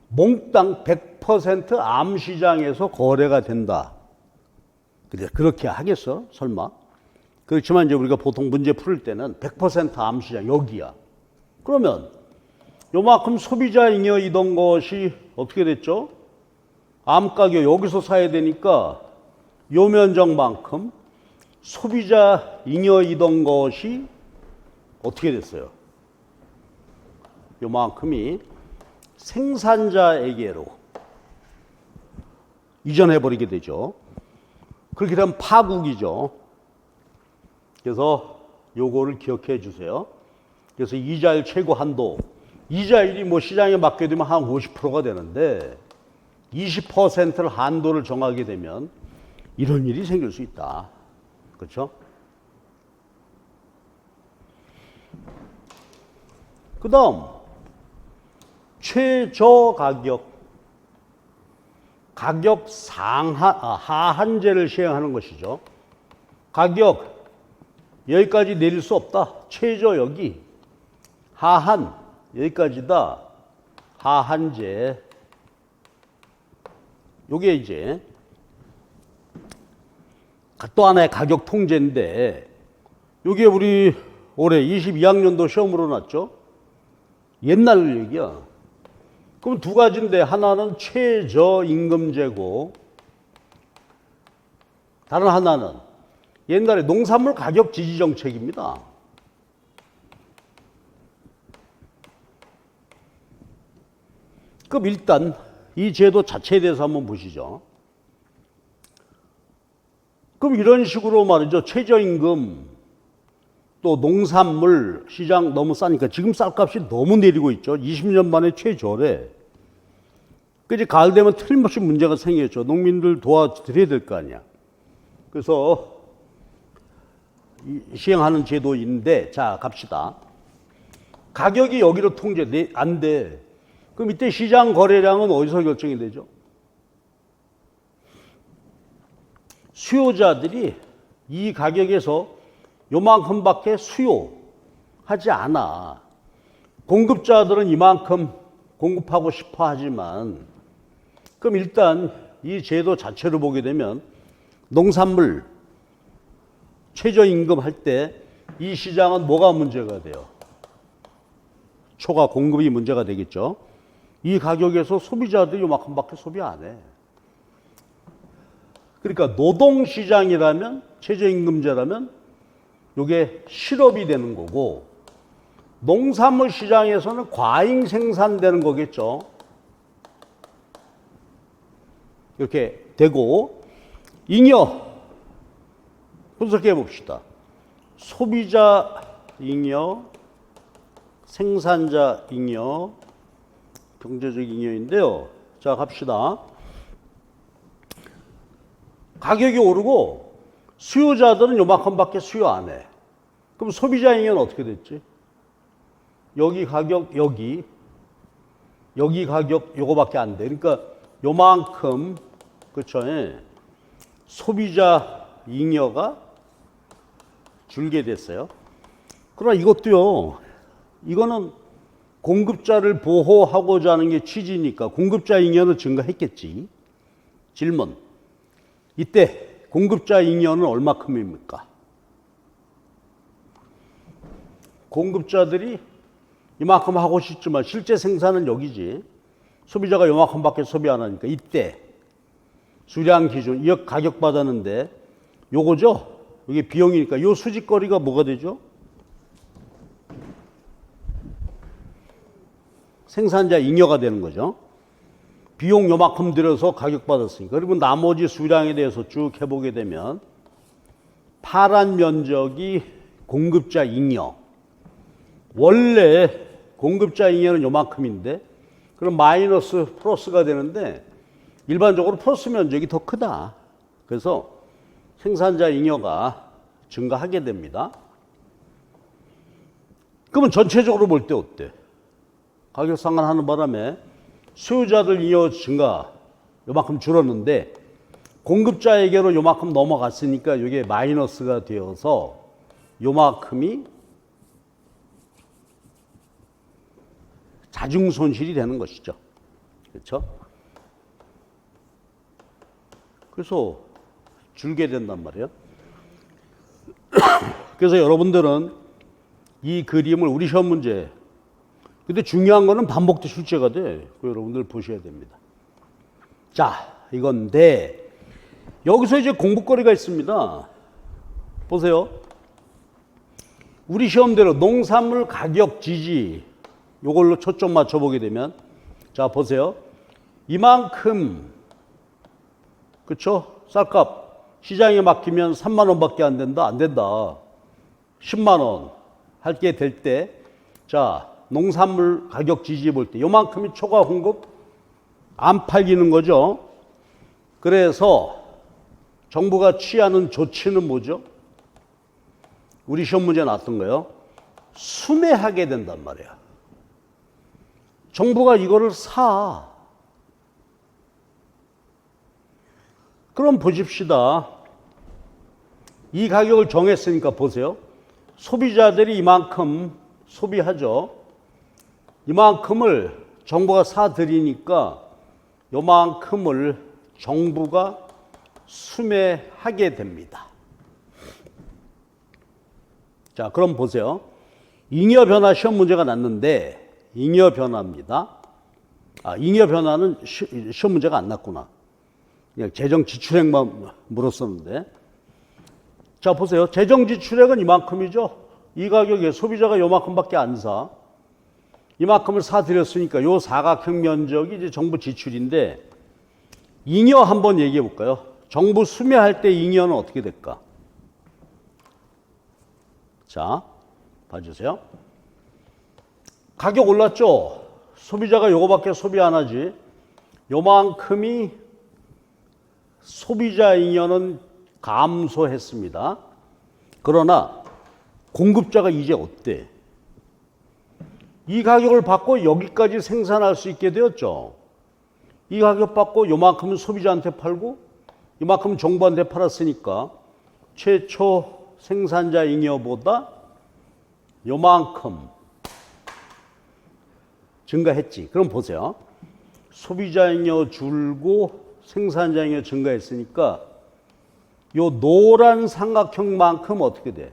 몽땅 100% 암시장에서 거래가 된다. 그렇게 하겠어? 설마? 그렇지만 이제 우리가 보통 문제 풀 때는 100% 암시장 여기야. 그러면 요만큼 소비자 잉여이던 것이 어떻게 됐죠? 암 가격 여기서 사야 되니까 요 면적만큼 소비자 잉여이던 것이 어떻게 됐어요? 요만큼이 생산자에게로 이전해버리게 되죠. 그렇게 되면 파국이죠. 그래서 요거를 기억해 주세요. 그래서 이자율 최고 한도, 이자율이 뭐 시장에 맞게 되면 한 50%가 되는데 20%를 한도를 정하게 되면 이런 일이 생길 수 있다. 그렇죠? 그 다음 최저 가격 하한제를 시행하는 것이죠. 가격 여기까지 내릴 수 없다. 최저 여기, 하한 여기까지다. 하한제. 요게 이제 또 하나의 가격 통제인데, 요게 우리 올해 22학년도 시험으로 났죠. 옛날 얘기야. 그럼 두 가지인데 하나는 최저임금제고 다른 하나는 옛날에 농산물 가격 지지 정책입니다. 그럼 일단 이 제도 자체에 대해서 한번 보시죠. 그럼 이런 식으로 말이죠. 최저임금, 또 농산물 시장 너무 싸니까 지금 쌀값이 너무 내리고 있죠. 20년 만에 최저래. 그지 가을 되면 틀림없이 문제가 생겼죠. 농민들 도와드려야 될 거 아니야. 그래서 시행하는 제도인데, 자 갑시다. 가격이 여기로 통제 안 돼. 그럼 이때 시장 거래량은 어디서 결정이 되죠? 수요자들이 이 가격에서 요만큼밖에 수요하지 않아. 공급자들은 이만큼 공급하고 싶어 하지만, 그럼 일단 이 제도 자체로 보게 되면 농산물 최저임금 할 때 이 시장은 뭐가 문제가 돼요? 초과 공급이 문제가 되겠죠. 이 가격에서 소비자들이 요만큼밖에 소비 안 해. 그러니까 노동시장이라면, 최저임금제라면 이게 실업이 되는 거고, 농산물 시장에서는 과잉 생산되는 거겠죠. 이렇게 되고, 잉여 분석해 봅시다. 소비자 잉여, 생산자 잉여, 경제적 잉여인데요. 자, 갑시다. 가격이 오르고 수요자들은 요만큼밖에 수요 안 해. 그럼 소비자 잉여는 어떻게 됐지? 여기 가격, 여기 가격 요거밖에 안 돼. 그러니까 요만큼, 그렇죠? 소비자 잉여가 줄게 됐어요. 그러나 이것도요, 이거는 공급자를 보호하고자 하는 게 취지니까 공급자 잉여는 증가했겠지. 질문. 이때 공급자 잉여는 얼마큼입니까? 공급자들이 이만큼 하고 싶지만 실제 생산은 여기지. 소비자가 요만큼밖에 소비 안 하니까 이때 수량 기준, 이 가격 받았는데 요거죠? 이게 비용이니까 요 수직거리가 뭐가 되죠? 생산자 잉여가 되는 거죠. 비용 요만큼 들여서 가격 받았으니까. 그리고 나머지 수량에 대해서 쭉 해보게 되면 파란 면적이 공급자 잉여. 원래 공급자 잉여는 요만큼인데 그럼 마이너스 플러스가 되는데 일반적으로 플러스 면적이 더 크다. 그래서 생산자 잉여가 증가하게 됩니다. 그러면 전체적으로 볼 때 어때? 가격 상한하는 바람에 수요자들 잉여 증가 요만큼 줄었는데 공급자에게로 요만큼 넘어갔으니까 이게 마이너스가 되어서 요만큼이 자중 손실이 되는 것이죠. 그렇죠? 그래서 줄게 된단 말이에요. 그래서 여러분들은 이 그림을 우리 시험 문제, 근데 중요한 거는 반복돼 출제가 돼. 여러분들 보셔야 됩니다. 자, 이건데 여기서 이제 공부거리가 있습니다. 보세요. 우리 시험대로 농산물 가격 지지 요걸로 초점 맞춰보게 되면, 자 보세요. 이만큼, 그쵸? 쌀값 시장에 맡기면 3만 원밖에 안 된다. 안 된다. 10만 원 할 게 될 때, 자 농산물 가격 지지해 볼 때 요만큼이 초과 공급 안 팔리는 거죠. 그래서 정부가 취하는 조치는 뭐죠? 우리 시험 문제 나왔던 거예요. 수매하게 된단 말이야. 정부가 이거를 사. 그럼 보십시다. 이 가격을 정했으니까 보세요. 소비자들이 이만큼 소비하죠. 이만큼을 정부가 사들이니까 요만큼을 정부가 수매하게 됩니다. 자, 그럼 보세요. 잉여 변화 시험 문제가 났는데 잉여 변화입니다. 잉여 변화는 시험 문제가 안 났구나. 그냥 재정 지출액만 물었었는데. 자, 보세요. 재정 지출액은 이만큼이죠. 이 가격에 소비자가 요만큼밖에 안 사. 이만큼을 사드렸으니까 요 사각형 면적이 이제 정부 지출인데 잉여 한번 얘기해 볼까요? 정부 수매할 때 잉여는 어떻게 될까? 자, 봐주세요. 가격 올랐죠? 소비자가 요거밖에 소비 안 하지. 요만큼이 소비자 잉여는 감소했습니다. 그러나 공급자가 이제 어때? 이 가격을 받고 여기까지 생산할 수 있게 되었죠. 이 가격 받고 요만큼은 소비자한테 팔고 요만큼은 정부한테 팔았으니까 최초 생산자 잉여보다 요만큼 증가했지. 그럼 보세요. 소비자 잉여 줄고 생산자 잉여 증가했으니까 요 노란 삼각형만큼 어떻게 돼?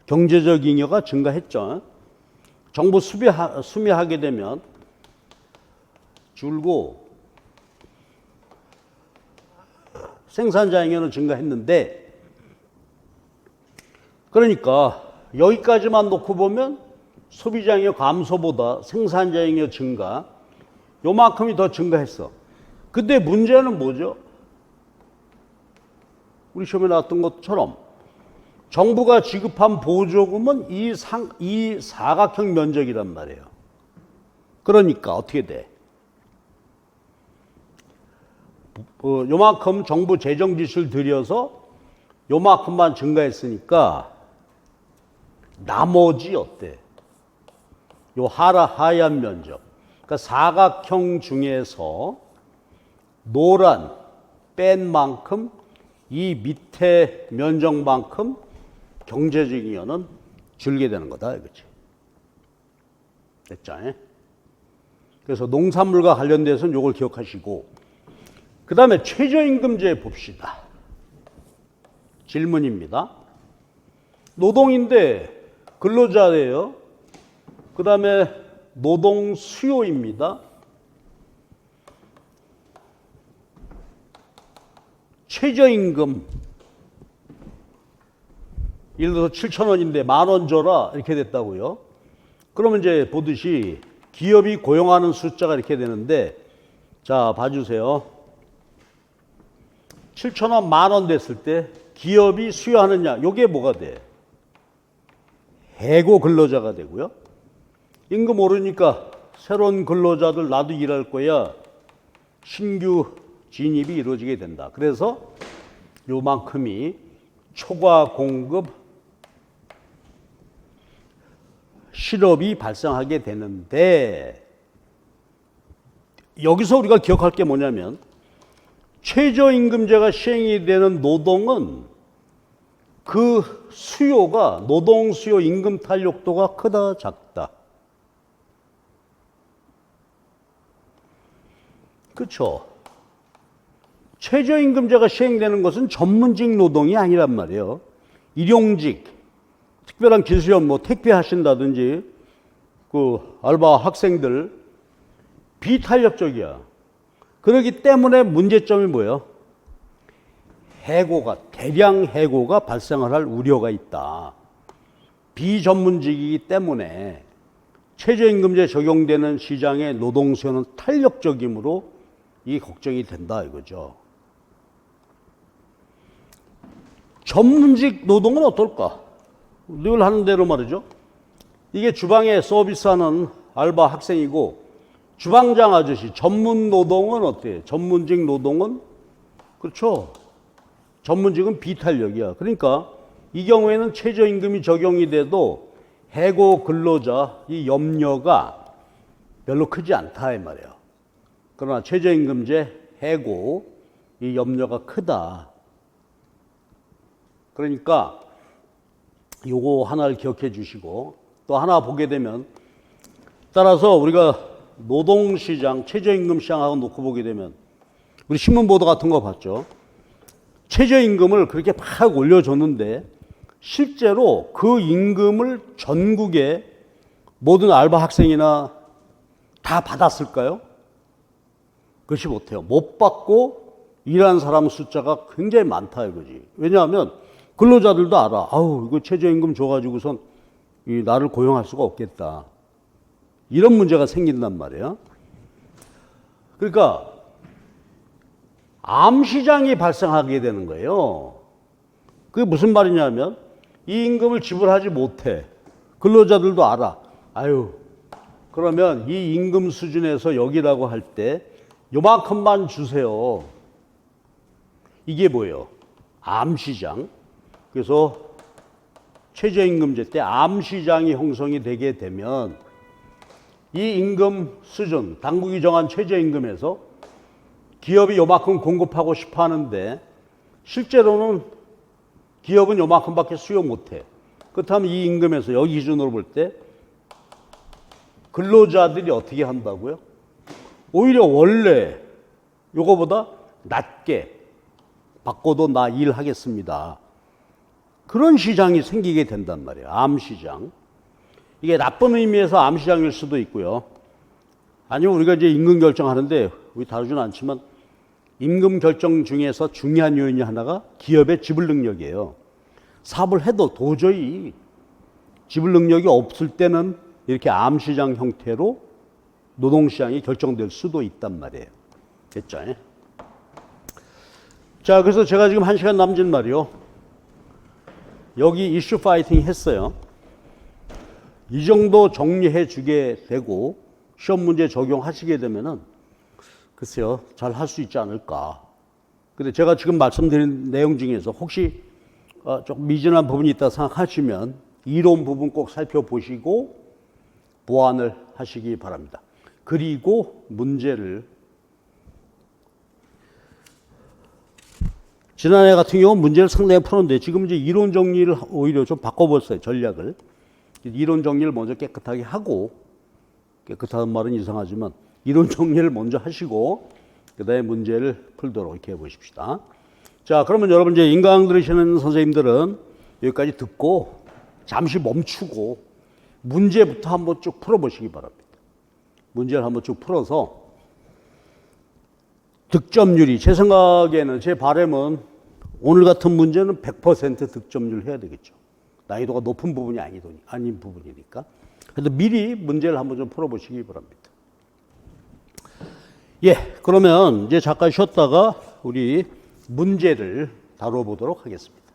경제적 잉여가 증가했죠. 정부 수매하게 되면 줄고 생산자 잉여는 증가했는데 그러니까 여기까지만 놓고 보면 소비자 잉여 감소보다 생산자 잉여 증가 요만큼이 더 증가했어. 근데 문제는 뭐죠? 우리 시험에 나왔던 것처럼 정부가 지급한 보조금은 이 사각형 면적이란 말이에요. 그러니까 어떻게 돼? 요만큼 정부 재정 지출 들여서 요만큼만 증가했으니까 나머지 어때? 요 하얀 면적. 그러니까 사각형 중에서 노란 뺀 만큼 이 밑에 면적만큼 경제적 잉여는 줄게 되는 거다 이거지. 됐죠? 그래서 농산물과 관련돼서는 요걸 기억하시고 그 다음에 최저임금제 봅시다. 질문입니다. 노동인데 근로자예요. 그 다음에 노동 수요입니다. 최저임금 예를 들어서 7,000원인데 10,000원 줘라 이렇게 됐다고요. 그러면 이제 보듯이 기업이 고용하는 숫자가 이렇게 되는데 자 봐주세요. 7,000원 10,000원 됐을 때 기업이 수요하느냐 요게 뭐가 돼? 해고 근로자가 되고요. 임금 오르니까 새로운 근로자들 나도 일할 거야. 신규 진입이 이루어지게 된다. 그래서 요만큼이 초과 공급 실업이 발생하게 되는데 여기서 우리가 기억할 게 뭐냐면 최저임금제가 시행이 되는 노동은 그 수요가 노동 수요 임금 탄력도가 크다 작다. 그렇죠. 최저임금제가 시행되는 것은 전문직 노동이 아니란 말이에요. 일용직, 특별한 기술업, 뭐 택배 하신다든지, 그 알바 학생들 비탄력적이야. 그렇기 때문에 문제점이 뭐예요? 대량 해고가 발생을 할 우려가 있다. 비전문직이기 때문에 최저임금제 적용되는 시장의 노동 수요는 탄력적이므로 이 걱정이 된다 이거죠. 전문직 노동은 어떨까? 늘 하는 대로 말이죠. 이게 주방에 서비스하는 알바 학생이고 주방장 아저씨 전문 노동은 어때요? 전문직 노동은 그렇죠. 전문직은 비탄력이야. 그러니까 이 경우에는 최저임금이 적용이 돼도 해고 근로자 이 염려가 별로 크지 않다 이 말이에요. 그러나 최저임금제 해고 이 염려가 크다. 그러니까 요거 하나를 기억해 주시고 또 하나 보게 되면 따라서 우리가 노동시장, 최저임금 시장하고 놓고 보게 되면 우리 신문 보도 같은 거 봤죠. 최저임금을 그렇게 팍 올려줬는데 실제로 그 임금을 전국의 모든 알바 학생이나 다 받았을까요? 그렇지 못해요. 못 받고 일하는 사람 숫자가 굉장히 많다 이거지. 왜냐하면 근로자들도 알아. 아우 이거 최저임금 줘가지고선 나를 고용할 수가 없겠다. 이런 문제가 생긴단 말이에요. 그러니까 암시장이 발생하게 되는 거예요. 그게 무슨 말이냐면 이 임금을 지불하지 못해. 근로자들도 알아. 아유, 그러면 이 임금 수준에서 여기라고 할 때 요만큼만 주세요. 이게 뭐예요? 암시장. 그래서 최저임금제 때 암시장이 형성이 되게 되면 이 임금 수준, 당국이 정한 최저임금에서 기업이 요만큼 공급하고 싶어 하는데 실제로는 기업은 요만큼밖에 수요 못해. 그렇다면 이 임금에서 여기 기준으로 볼 때 근로자들이 어떻게 한다고요? 오히려 원래 요거보다 낮게 바꿔도 나 일하겠습니다. 그런 시장이 생기게 된단 말이에요. 암시장. 이게 나쁜 의미에서 암시장일 수도 있고요. 아니면 우리가 이제 임금 결정하는데 우리 다루지는 않지만 임금 결정 중에서 중요한 요인이 하나가 기업의 지불 능력이에요. 사업을 해도 도저히 지불 능력이 없을 때는 이렇게 암시장 형태로 노동시장이 결정될 수도 있단 말이에요. 됐죠? 자, 그래서 제가 지금 1시간 남짓 말이요. 여기 이슈 파이팅 했어요. 이 정도 정리해 주게 되고 시험 문제 적용하시게 되면은 글쎄요, 잘 할 수 있지 않을까. 근데 제가 지금 말씀드린 내용 중에서 혹시 조금 미진한 부분이 있다 생각하시면 이론 부분 꼭 살펴보시고 보완을 하시기 바랍니다. 그리고 문제를 지난해 같은 경우는 문제를 상당히 풀었는데 지금 이제 이론 정리를 오히려 좀 바꿔봤어요. 전략을. 이론 정리를 먼저 깨끗하게 하고, 깨끗한 말은 이상하지만 이론 정리를 먼저 하시고 그 다음에 문제를 풀도록 이렇게 해보십시다. 자, 그러면 여러분 이제 인강 들으시는 선생님들은 여기까지 듣고 잠시 멈추고 문제부터 한번 쭉 풀어보시기 바랍니다. 문제를 한번 쭉 풀어서 득점률이, 제 생각에는, 제 바람은 오늘 같은 문제는 100% 득점률 해야 되겠죠. 난이도가 높은 부분이 아닌 부분이니까. 그래서 미리 문제를 한번 좀 풀어보시기 바랍니다. 예, 그러면 이제 잠깐 쉬었다가 우리 문제를 다뤄보도록 하겠습니다.